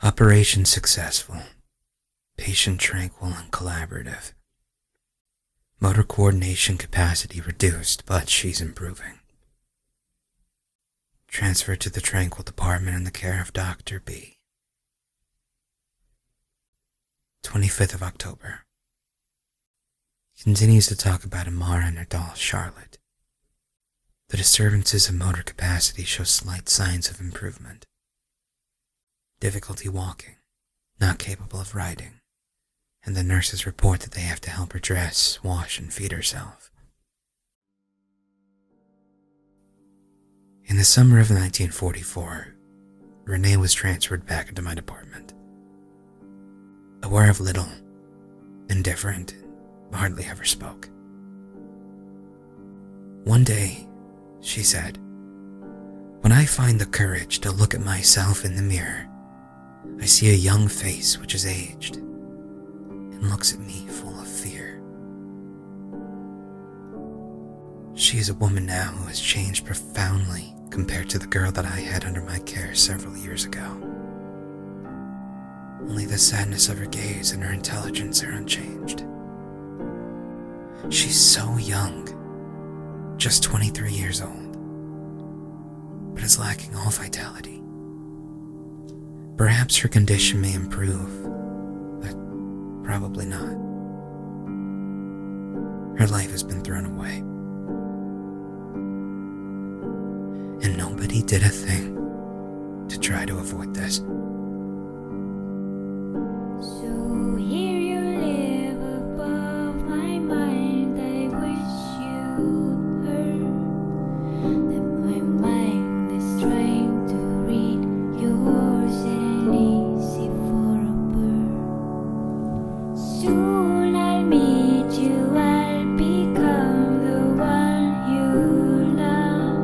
Operation successful. Patient tranquil and collaborative. Motor coordination capacity reduced, but she's improving. Transferred to the Tranquil Department in the care of Dr. B. 25th of October. Continues to talk about Amara and her doll, Charlotte. The disturbances of motor capacity show slight signs of improvement. Difficulty walking, not capable of riding, and the nurses report that they have to help her dress, wash, and feed herself. In the summer of 1944, Renee was transferred back into my department. Aware of little, indifferent, hardly ever spoke. One day, she said, "When I find the courage to look at myself in the mirror, I see a young face which is aged and looks at me full of fear." She is a woman now who has changed profoundly compared to the girl that I had under my care several years ago. Only the sadness of her gaze and her intelligence are unchanged. She's so young, just 23 years old, but is lacking all vitality. Perhaps her condition may improve, but probably not. Her life has been thrown away. And nobody did a thing to try to avoid this. So here you live above my mind. I wish you'd heard that my mind is trying to read yours and easy for a bird. Soon I'll meet you. I'll become the one you love.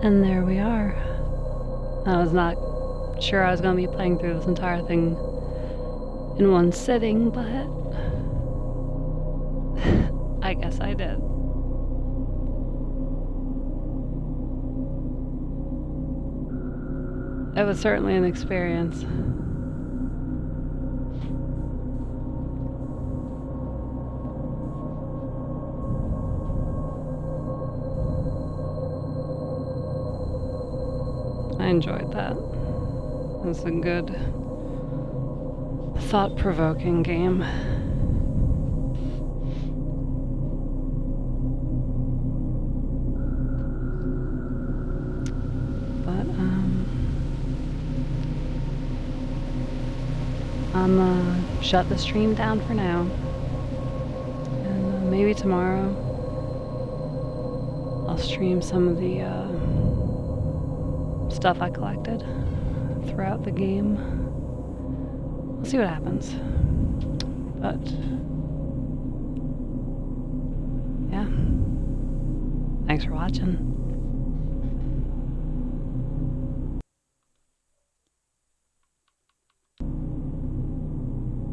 And there we are. I was not sure I was going to be playing through this entire thing in one sitting, but I guess I did. It was certainly an experience. I enjoyed that. It was a good, thought-provoking game. But, I'm shut the stream down for now. And maybe tomorrow I'll stream some of the stuff I collected throughout the game. We'll see what happens. But yeah. Thanks for watching.